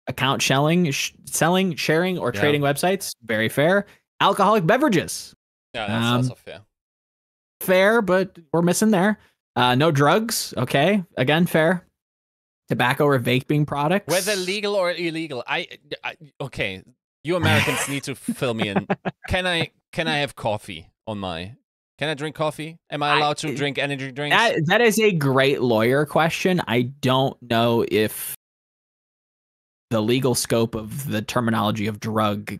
Account selling, sharing, or trading websites. Very fair. Alcoholic beverages. Yeah, that's also fair. Fair, but we're missing there. No drugs. Okay. Again, fair. Tobacco or vaping products. Whether legal or illegal. Okay. You Americans need to fill me in. Can I have coffee on my... Can I drink coffee? Am I allowed to drink energy drinks? That is a great lawyer question. I don't know if the legal scope of the terminology of drug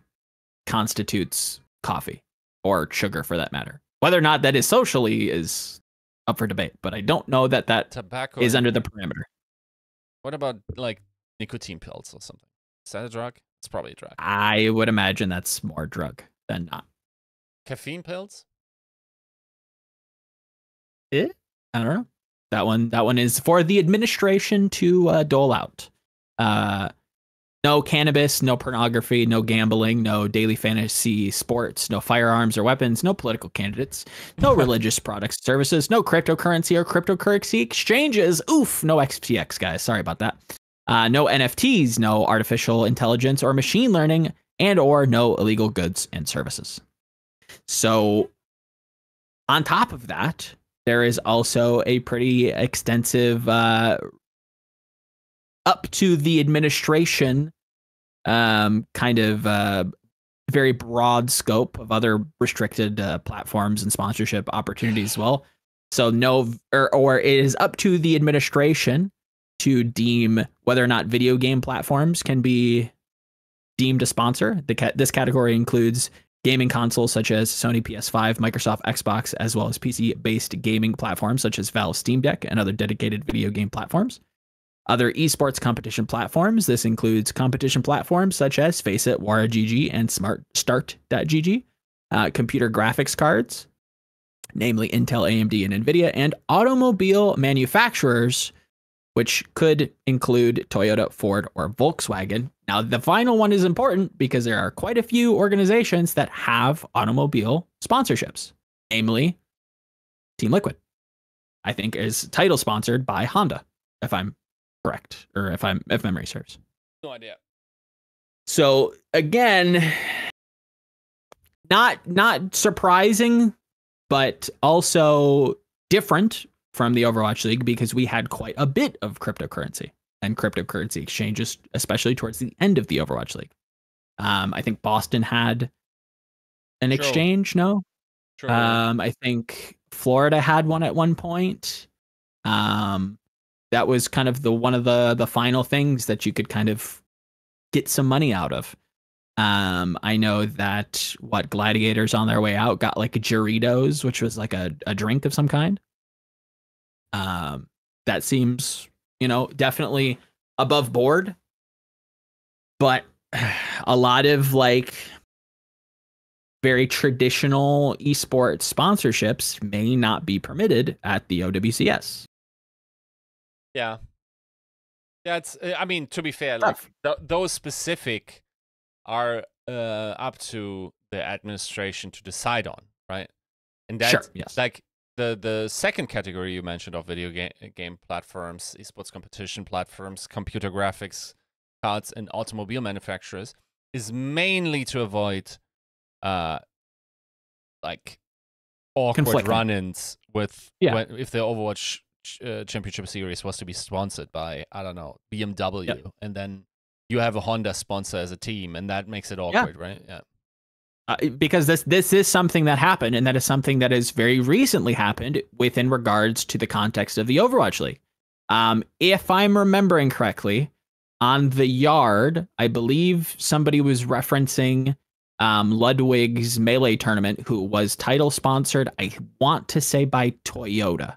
constitutes coffee or sugar for that matter. Whether or not that is socially is up for debate, but I don't know that tobacco is under the parameter. What about like nicotine pills or something? Is that a drug? It's probably a drug. I would imagine that's more drug than not. Caffeine pills? I don't know. That one is for the administration to dole out. No cannabis, no pornography, no gambling, no daily fantasy sports, no firearms or weapons, no political candidates, no religious products, services, no cryptocurrency or cryptocurrency exchanges. Oof, no XPX, guys. Sorry about that. No NFTs, no artificial intelligence or machine learning, and or no illegal goods and services. So on top of that, there is also a pretty extensive up to the administration kind of very broad scope of other restricted platforms and sponsorship opportunities as well. So or it is up to the administration to deem whether or not video game platforms can be deemed a sponsor. This category includes gaming consoles such as Sony PS5, Microsoft Xbox, as well as PC-based gaming platforms such as Valve Steam Deck and other dedicated video game platforms. Other esports competition platforms. This includes competition platforms such as Faceit, WaraGG, and SmartStart.gg. Computer graphics cards, namely Intel, AMD, and NVIDIA, and automobile manufacturers, which could include Toyota, Ford, or Volkswagen. Now, the final one is important because there are quite a few organizations that have automobile sponsorships, namely Team Liquid, I think is title sponsored by Honda, if I'm correct, or if memory serves. No idea. So again, not surprising, but also different from the Overwatch League because we had quite a bit of cryptocurrency and cryptocurrency exchanges, especially towards the end of the Overwatch League. I think Boston had an exchange. No. True. I think Florida had one at one point. That was kind of one of the final things that you could kind of get some money out of. I know that Gladiators on their way out got like a Doritos, which was like a drink of some kind. That seems, definitely above board, but a lot of like very traditional esports sponsorships may not be permitted at the OWCS. Yeah. Yeah, it's, I mean, to be fair, like those specific are up to the administration to decide on, right? And that's yes. like the second category you mentioned of video game platforms, esports competition platforms, computer graphics cards, and automobile manufacturers is mainly to avoid like awkward run-ins with if the Overwatch Championship Series was to be sponsored by, I don't know, BMW, and then you have a Honda sponsor as a team, and that makes it awkward, right? Yeah. Because this is something that happened, and that is something that has very recently happened within regards to the context of the Overwatch League. If I'm remembering correctly, on the Yard, I believe somebody was referencing Ludwig's Melee tournament, who was title sponsored, I want to say by Toyota.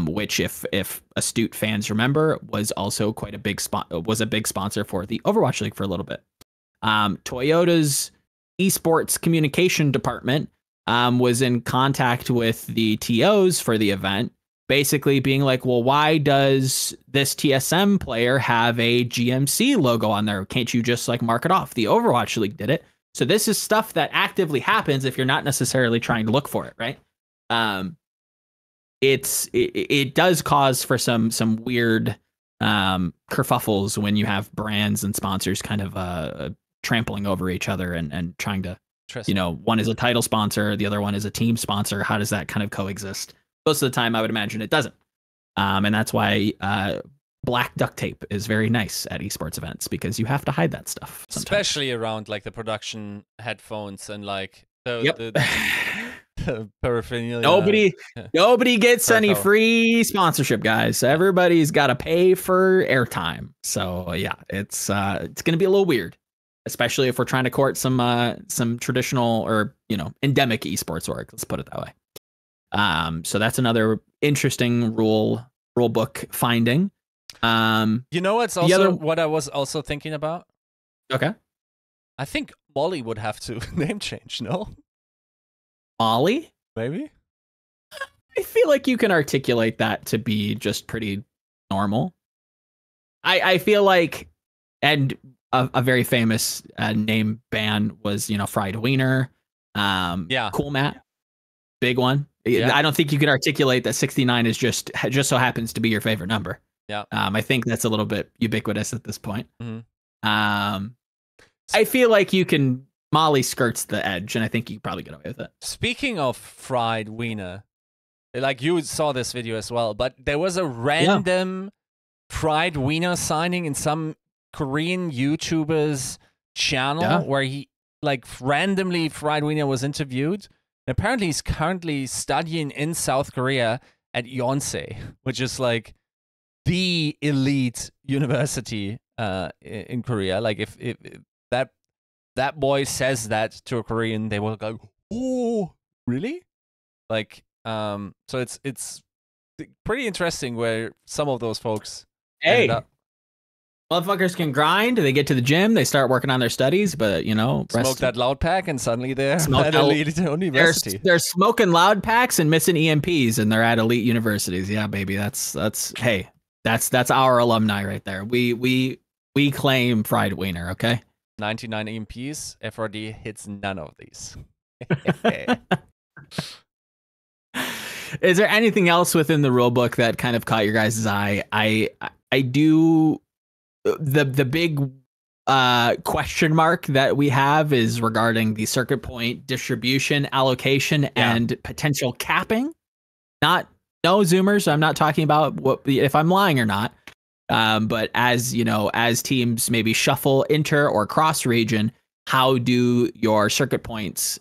Which, if astute fans remember, was also quite a big sponsor for the Overwatch League for a little bit. Toyota's esports communication department was in contact with the TOs for the event, basically being like, well, why does this TSM player have a GMC logo on there? Can't you just like mark it off? The Overwatch League did it. So this is stuff that actively happens if you're not necessarily trying to look for it, right? It does cause for some weird kerfuffles when you have brands and sponsors kind of trampling over each other and trying to, one is a title sponsor, the other one is a team sponsor. How does that kind of coexist? Most of the time, I would imagine it doesn't. And that's why black duct tape is very nice at esports events, because you have to hide that stuff sometimes. Especially around like the production headphones and like the paraphernalia. Nobody gets any free sponsorship, guys. Everybody's got to pay for airtime. So yeah, it's going to be a little weird, especially if we're trying to court some traditional or endemic esports org. Let's put it that way. So that's another interesting rule book finding. What's also what I was also thinking about? Okay. I think Molly would have to name change, no? Molly? Maybe? I feel like you can articulate that to be just pretty normal. I feel like, and a very famous name ban was, Fried Wiener. Cool Matt. Big one. Yeah. I don't think you can articulate that 69 is just so happens to be your favorite number. Yeah. I think that's a little bit ubiquitous at this point. Mm-hmm. I feel like you can. Molly skirts the edge, and I think you probably get away with it. Speaking of Fried Wiener, like you saw this video as well, but there was a random Fried Wiener signing in some Korean YouTuber's channel where he like randomly Fried Wiener was interviewed. And apparently he's currently studying in South Korea at Yonsei, which is like the elite university in Korea. Like if that boy says that to a Korean, they will go, "Oh, really?" Like, so it's pretty interesting where some of those folks ended up. Motherfuckers can grind. They get to the gym. They start working on their studies, but smoke that loud pack, and suddenly they're at elite university. They're smoking loud packs and missing EMPs, and they're at elite universities. Yeah, baby, that's our alumni right there. We claim Fried Wiener. Okay. 99 EMPs. FRD hits none of these. Is there anything else within the rulebook that kind of caught your guys' eye? I do. The big question mark that we have is regarding the circuit point distribution, allocation, and potential capping. No Zoomers. I'm not talking about if I'm lying or not. But as teams maybe shuffle inter or cross region, how do your circuit points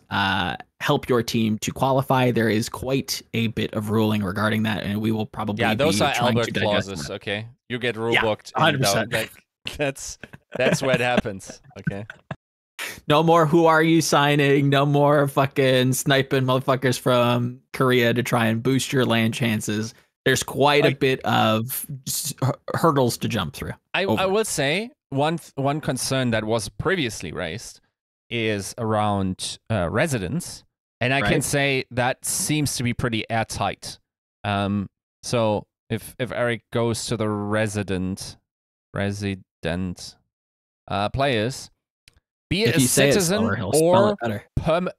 help your team to qualify? There is quite a bit of ruling regarding that, and we will probably those be are trying Albert to digest clauses. that. Okay, you get rule Yeah, booked. 100%. That's where it happens. Okay. No more who are you signing? No more fucking sniping motherfuckers from Korea to try and boost your land chances. There's quite a bit of hurdles to jump through. I will say one concern that was previously raised is around residents, and I can say that seems to be pretty airtight. So if Eric goes to the resident players, be it a citizen or permanent.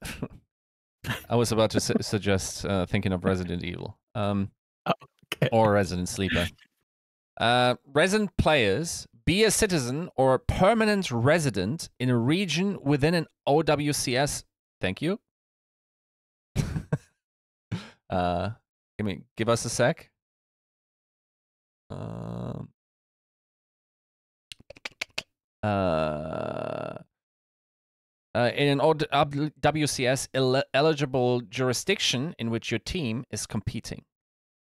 I was about to suggest thinking of Resident Evil, or Resident Sleeper. Resident players, be a citizen or a permanent resident in a region within an OWCS. Thank you. Give us a sec. In an OWCS eligible jurisdiction in which your team is competing.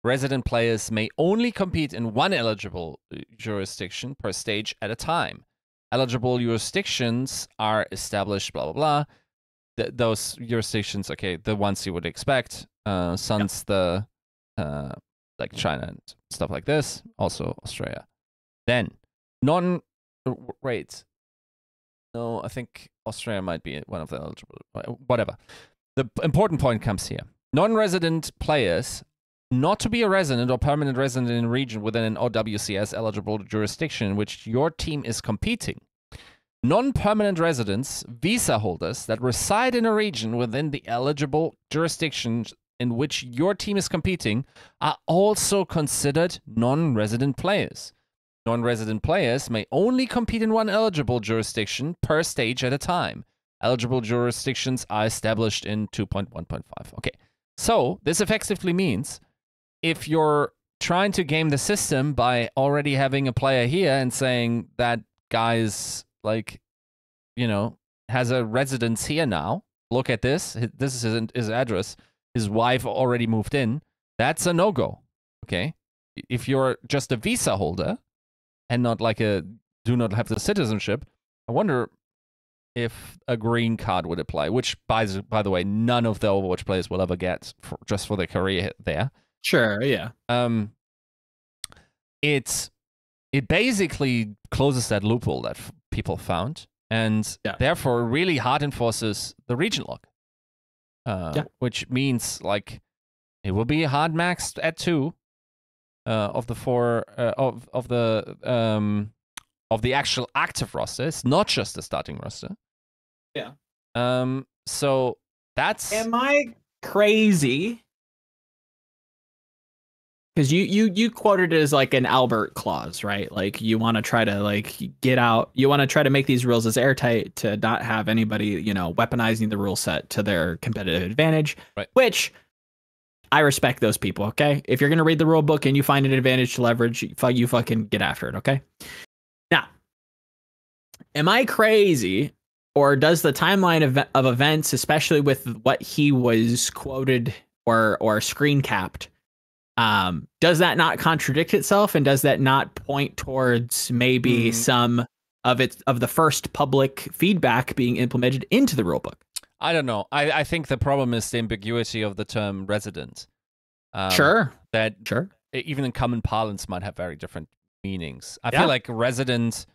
Resident players may only compete in one eligible jurisdiction per stage at a time. Eligible jurisdictions are established, blah, blah, blah. Those jurisdictions, okay, the ones you would expect. The like China and stuff like this. Also Australia. Then, wait. No, I think Australia might be one of the eligible. Whatever. The important point comes here. Non-resident players, not to be a resident or permanent resident in a region within an OWCS eligible jurisdiction in which your team is competing. Non-permanent residents, visa holders that reside in a region within the eligible jurisdictions in which your team is competing are also considered non-resident players. Non-resident players may only compete in one eligible jurisdiction per stage at a time. Eligible jurisdictions are established in 2.1.5. Okay, so this effectively means if you're trying to game the system by already having a player here and saying that guy's like, has a residence here now, look at this. This is his address. His wife already moved in. That's a no-go. Okay, if you're just a visa holder and not like do not have the citizenship, I wonder if a green card would apply, which, by the way, none of the Overwatch players will ever get just for their career there. Sure, yeah. It basically closes that loophole that people found, and therefore really hard enforces the region lock, which means like it will be hard maxed at 2 of the 4 of the actual active roster. It's not just the starting roster. Yeah. So that's. Am I crazy? Because you quoted it as like an Albert clause, right? Like you want to try to like get out. You want to try to make these rules as airtight to not have anybody, weaponizing the rule set to their competitive advantage. Right. Which I respect those people. Okay, if you're gonna read the rule book and you find an advantage to leverage, you fucking get after it. Okay. Now, am I crazy, or does the timeline of events, especially with what he was quoted or screen capped, does that not contradict itself, and does that not point towards maybe some of the first public feedback being implemented into the rulebook? I don't know. I think the problem is the ambiguity of the term resident. Sure. Even in common parlance might have very different meanings. I feel like resident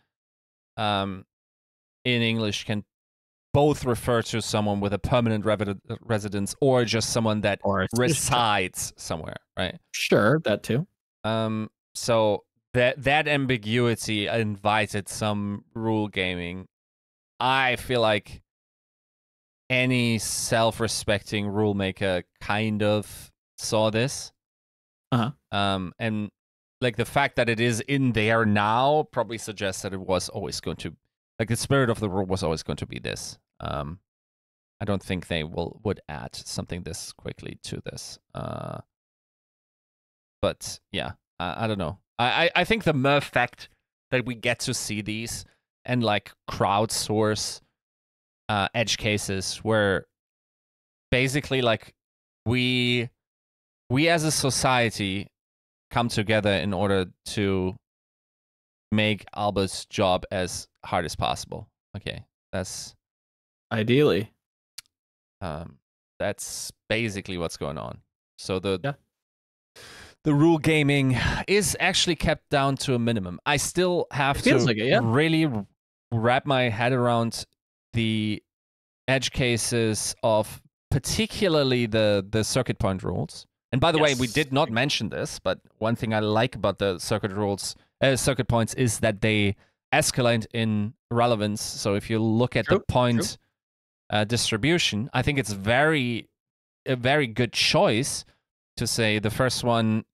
in English can both refer to someone with a permanent residence or just someone that resides somewhere, right? Sure, that too. So that ambiguity invited some rule gaming. I feel like any self-respecting rule maker kind of saw this. And like the fact that it is in there now probably suggests that it was always going to, like the spirit of the rule was always going to be this. I don't think they would add something this quickly to this. But yeah, I don't know. I think the mere fact that we get to see these and like crowdsource edge cases where basically like we as a society come together in order to make Alba's job as hard as possible. Okay, that's ideally. That's basically what's going on. So the rule gaming is actually kept down to a minimum. I still have to really wrap my head around the edge cases of particularly the circuit point rules. And by the way, we did not mention this, but one thing I like about the circuit points is that they escalate in relevance. So if you look at the point distribution, I think it's a very good choice to say the first one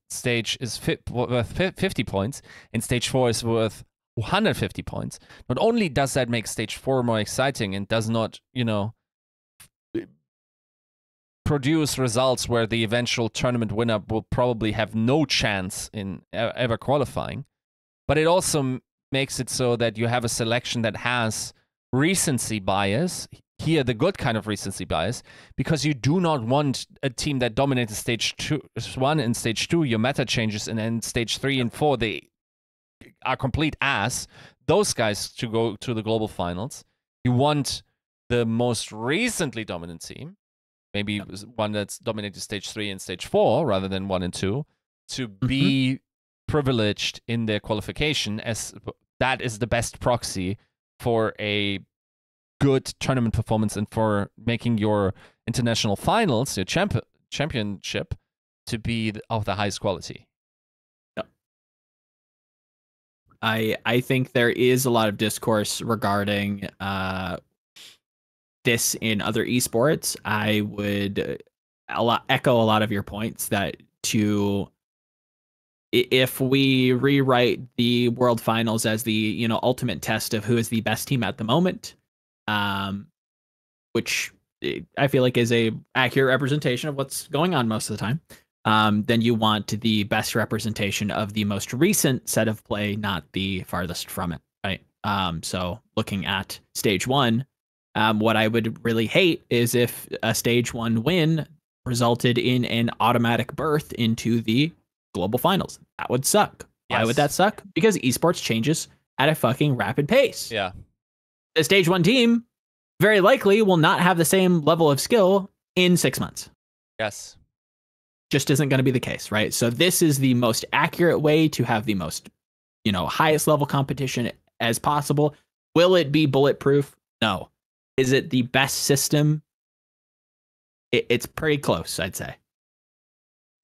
stage is worth 50 points and stage 4 is worth 150 points. Not only does that make stage 4 more exciting and does not, produce results where the eventual tournament winner will probably have no chance in ever qualifying, but it also makes it so that you have a selection that has recency bias. Here, the good kind of recency bias, because you do not want a team that dominated stage 1 and stage 2, your meta changes, and then stage 3 and 4, they are complete ass. Those guys to go to the global finals. You want the most recently dominant team, maybe one that's dominated stage 3 and stage 4 rather than 1 and 2, to be privileged in their qualification, as that is the best proxy for a good tournament performance and for making your international finals, your championship, to be of the highest quality. I think there is a lot of discourse regarding this in other esports. I would echo a lot of your points that if we rewrite the World Finals as the ultimate test of who is the best team at the moment, which I feel like is a accurate representation of what's going on most of the time, then you want the best representation of the most recent set of play, not the farthest from it, right? So looking at stage 1, what I would really hate is if a stage 1 win resulted in an automatic berth into the global finals. That would suck. Why would that suck? Because esports changes at a fucking rapid pace. Yeah. The stage 1 team very likely will not have the same level of skill in 6 months. Yes. Just isn't going to be the case, right? So this is the most accurate way to have the most, highest level competition as possible. Will it be bulletproof? No. Is it the best system? It's pretty close, I'd say.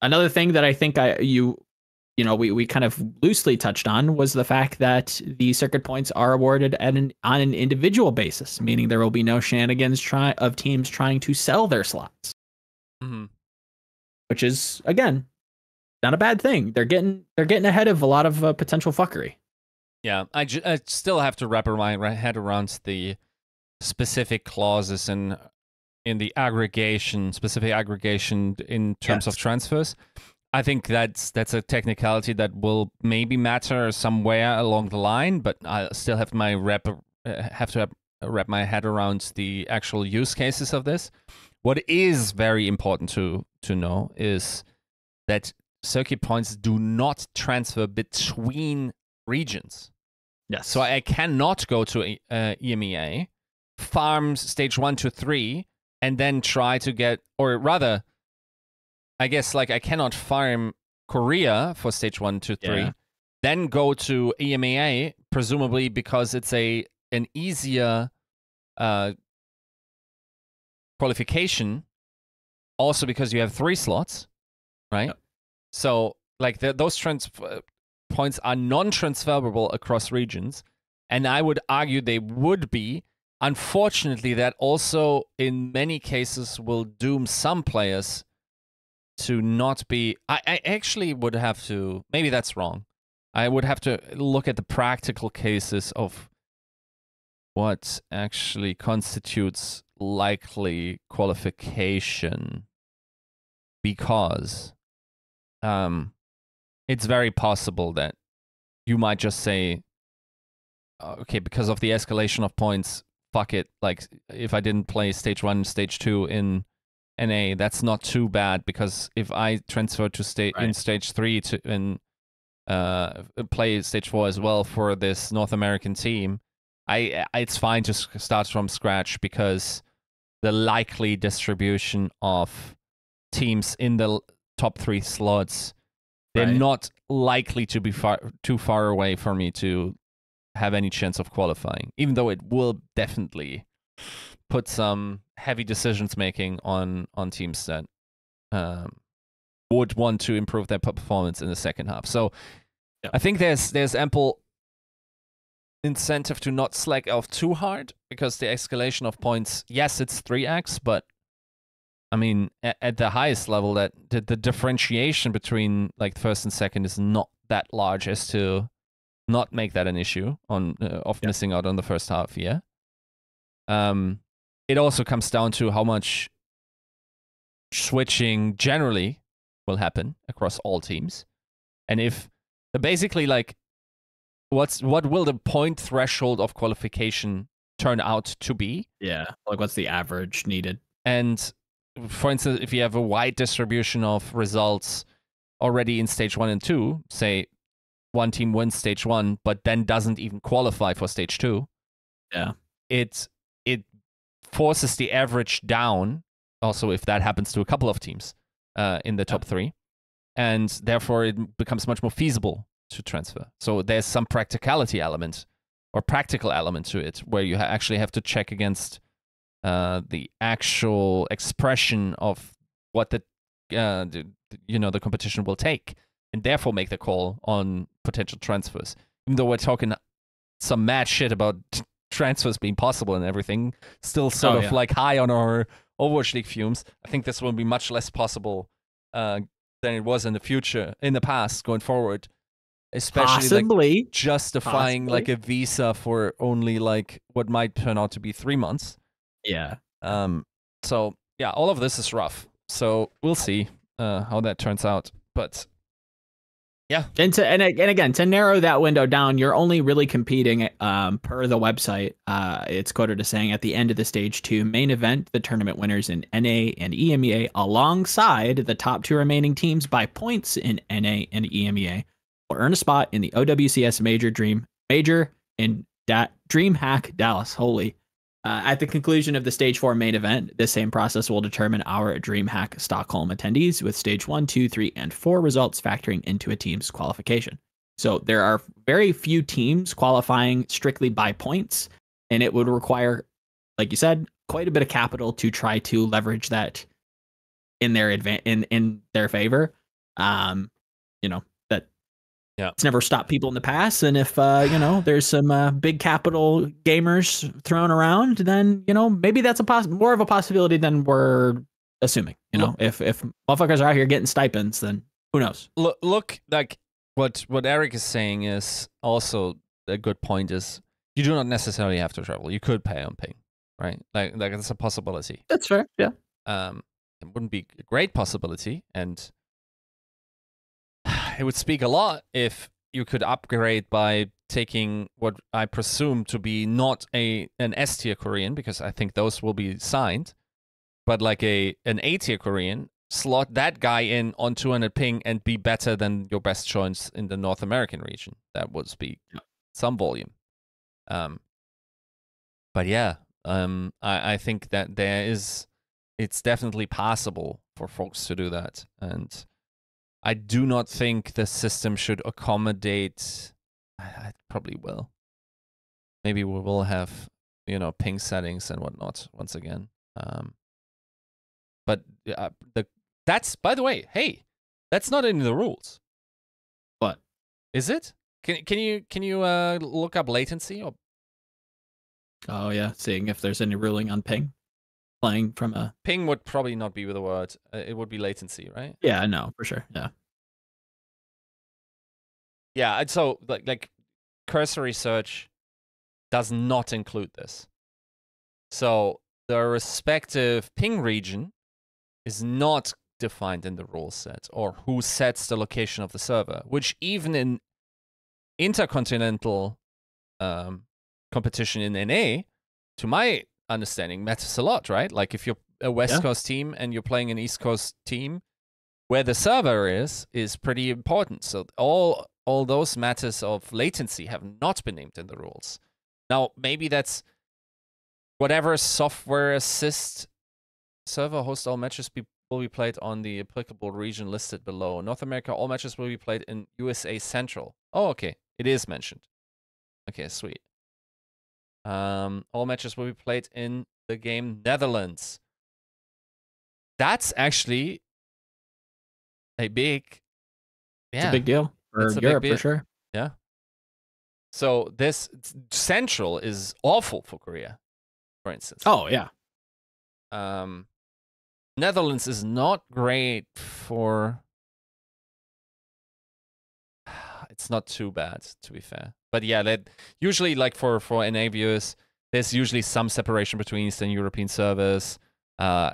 Another thing that I think we kind of loosely touched on was the fact that the circuit points are awarded on an individual basis, meaning there will be no shenanigans of teams trying to sell their slots. Which is, again, not a bad thing. They're getting ahead of a lot of potential fuckery. Yeah, I still have to wrap my head around the specific clauses in the specific aggregation in terms of transfers. I think that's a technicality that will maybe matter somewhere along the line, but I still have to wrap my head around the actual use cases of this. What is very important to know is that circuit points do not transfer between regions. Yes. So I cannot go to EMEA, farm stage 1 to 3, and then try to get, or rather, I guess like I cannot farm Korea for stage 1 to 3, then go to EMEA, presumably because it's an easier qualification, also because you have 3 slots, right? Yep. So like those points are non-transferable across regions, and I would argue they would be. Unfortunately, that also in many cases will doom some players to not be. I actually would have to, maybe that's wrong. I would have to look at the practical cases of what actually constitutes likely qualification, because it's very possible that you might just say, okay, because of the escalation of points fuck it. Like, if I didn't play stage 1, stage 2 in NA, that's not too bad, because if I transfer to in stage 3 and play stage 4 as well for this North American team, it's fine to start from scratch, because the likely distribution of teams in the top 3 slots, they're not likely to be too far away for me to have any chance of qualifying, even though it will definitely put some heavy decisions making on teams that would want to improve their performance in the second half. So I think there's ample incentive to not slack off too hard, because the escalation of points, yes, it's 3x, but I mean, at the highest level, that the differentiation between like first and second is not that large as to not make that an issue of missing out on the first half. Yeah. It also comes down to how much switching generally will happen across all teams, and if basically like what will the point threshold of qualification turn out to be? Yeah, like what's the average needed? And for instance, if you have a wide distribution of results already in stage 1 and 2, say one team wins stage 1 but then doesn't even qualify for stage 2, it forces the average down, also if that happens to a couple of teams in the top 3, and therefore it becomes much more feasible to transfer. So there's some practical element to it, where you actually have to check against the actual expression of what the competition will take, and therefore make the call on potential transfers. Even though we're talking some mad shit about transfers being possible and everything, still sort of like high on our Overwatch League fumes, I think this will be much less possible than it was in the past going forward. Especially like justifying like a visa for only like what might turn out to be 3 months. Yeah. So yeah, all of this is rough. So we'll see how that turns out. But yeah. And again, to narrow that window down, you're only really competing per the website. It's quoted as saying, at the end of the stage 2 main event, the tournament winners in NA and EMEA, alongside the top 2 remaining teams by points in NA and EMEA, will earn a spot in the OWCS Major in DreamHack Dallas. Holy. At the conclusion of the Stage 4 main event, this same process will determine our DreamHack Stockholm attendees, with Stage 1, 2, 3, and 4 results factoring into a team's qualification. So there are very few teams qualifying strictly by points, and it would require, like you said, quite a bit of capital to try to leverage that in their in their favor. It's never stopped people in the past, and if there's some big capital gamers thrown around, then maybe that's more of a possibility than we're assuming. If motherfuckers are out here getting stipends, then who knows? Look, like what Eric is saying is also a good point. Is you do not necessarily have to travel. You could pay on ping, right? Like it's a possibility. That's fair. Yeah. It wouldn't be a great possibility, and it would speak a lot if you could upgrade by taking what I presume to be not an S tier Korean, because I think those will be signed, but like an A tier Korean, slot that guy in on 200 ping and be better than your best choice in the North American region. That would speak some volume. But yeah, I think that it's definitely possible for folks to do that, and I do not think the system should accommodate. I probably will. Maybe we will have, ping settings and whatnot once again. But that's, by the way, hey, that's not in the rules. What is it? Can you look up latency? Or? Oh yeah, seeing if there's any ruling on ping. Playing from a ping would probably not be the word. It would be latency, right? Yeah, I know for sure. Yeah. Yeah, so like cursory search does not include this. So the respective ping region is not defined in the rule set, or who sets the location of the server, which even in intercontinental competition in NA, to my understanding, matters a lot, right? Like if you're a West Coast team and you're playing an East Coast team, where the server is pretty important. So all those matters of latency have not been named in the rules. Now, maybe that's whatever software assist server host all matches will be played on the applicable region listed below. North America, all matches will be played in USA Central. Oh, okay. It is mentioned. Okay, sweet. All matches will be played in the game Netherlands. That's actually a big... It's a big deal for Europe, for sure. Yeah. So this Central is awful for Korea, for instance. Oh, yeah. Netherlands is not great for... It's not too bad, to be fair. But yeah, usually like for NA viewers, there's usually some separation between Eastern European servers.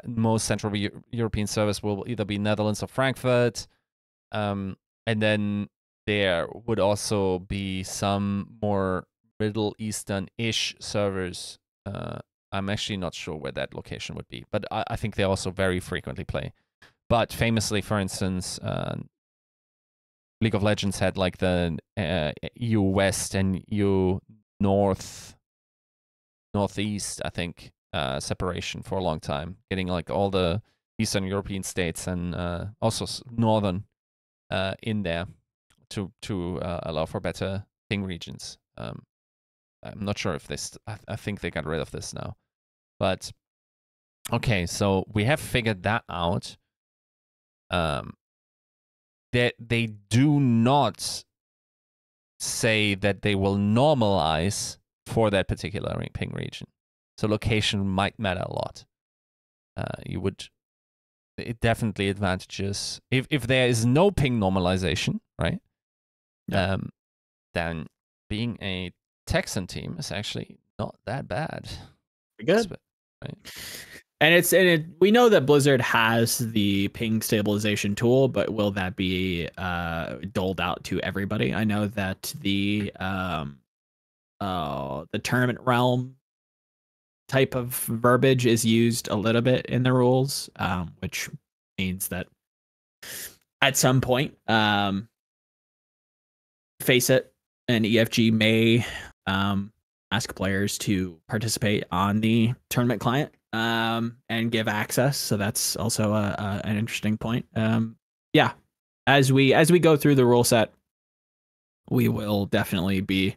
Most Central European servers will either be Netherlands or Frankfurt. And then there would also be some more Middle Eastern-ish servers. I'm actually not sure where that location would be, but I think they also very frequently play. But famously, for instance, League of Legends had like the EU West and EU Northeast, I think, separation for a long time, getting like all the Eastern European states and also Northern in there to allow for better ping regions. I'm not sure if this. I think they got rid of this now. But okay, so we have figured that out. That they do not say that they will normalize for that particular ping region. So location might matter a lot. It definitely advantages if there is no ping normalization, right? Yeah. Then being a Texan team is actually not that bad. Good. Right? And we know that Blizzard has the ping stabilization tool, but will that be doled out to everybody? I know that the tournament realm type of verbiage is used a little bit in the rules, which means that at some point, face it, an EFG may ask players to participate on the tournament client and give access. So that's also an interesting point. Yeah, as we go through the rule set, we will definitely be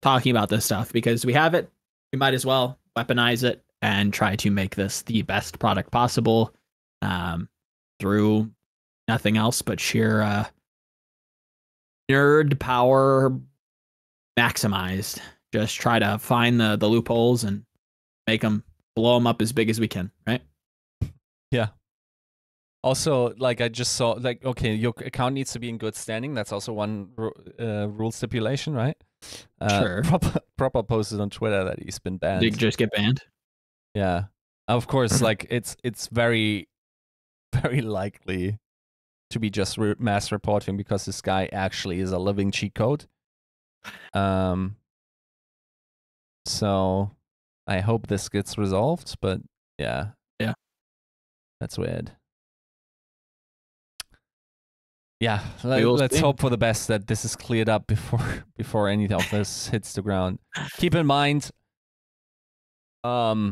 talking about this stuff because we have it. We might as well weaponize it and try to make this the best product possible through nothing else but sheer nerd power maximized. Just try to find the loopholes and blow them up as big as we can, right? Yeah. Also, like I just saw, like, okay, your account needs to be in good standing. That's also one rule stipulation, right? Sure. Proper posted on Twitter that he's been banned. Did he just get banned? Yeah. Of course, like it's very, very likely to be just mass reporting because this guy actually is a living cheat code. So I hope this gets resolved, but yeah, that's weird. Yeah, let's hope for the best that this is cleared up before any of this hits the ground. Keep in mind, OWCS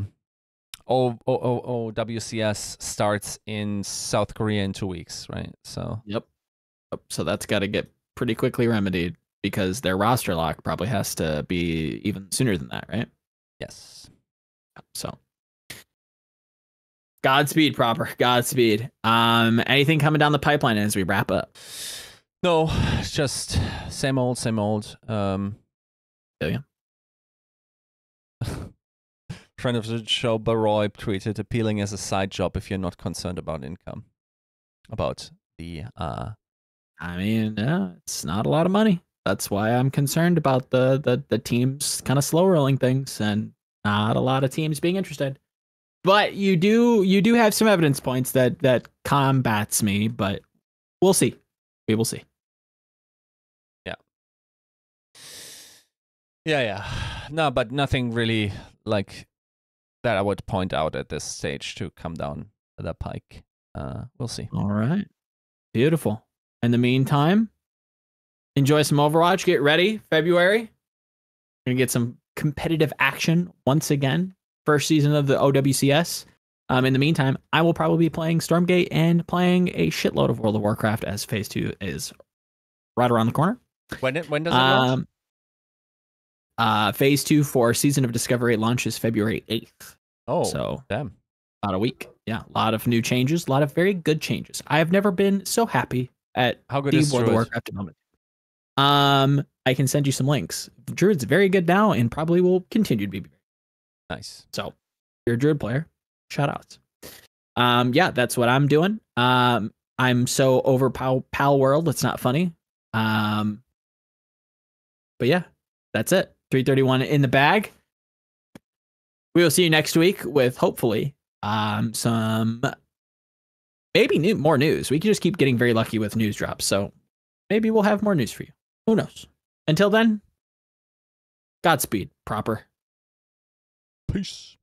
starts in South Korea in 2 weeks, right? So yep. So that's got to get pretty quickly remedied because their roster lock probably has to be even sooner than that, right? Yes. So Godspeed, proper. Godspeed. Anything coming down the pipeline as we wrap up? No, it's just same old, same old. Yeah. Friend of the show, Baroy, tweeted, appealing as a side job if you're not concerned about income. About the I mean, it's not a lot of money. That's why I'm concerned about the teams kind of slow rolling things and not a lot of teams being interested. But you do have some evidence points that combats me, but we'll see. We will see. Yeah. No, but nothing really like that I would point out at this stage to come down the pike. We'll see. All right. Beautiful. In the meantime, enjoy some Overwatch. Get ready. February. Gonna get some competitive action once again. First season of the OWCS. In the meantime, I will probably be playing Stormgate and playing a shitload of World of Warcraft as Phase 2 is right around the corner. When does it launch? Phase 2 for Season of Discovery launches February 8th. Oh, so damn. About a week. Yeah, a lot of new changes, a lot of very good changes. I have never been so happy at how good the is World of Warcraft development. I can send you some links. Druid's very good now and probably will continue to be nice. So, if you're a Druid player, shout outs. Yeah, that's what I'm doing. I'm so over Pal World, it's not funny. But yeah, that's it. 331 in the bag. We will see you next week with hopefully some maybe more news. We can just keep getting very lucky with news drops. So maybe we'll have more news for you. Who knows? Until then, Godspeed, proper. Peace.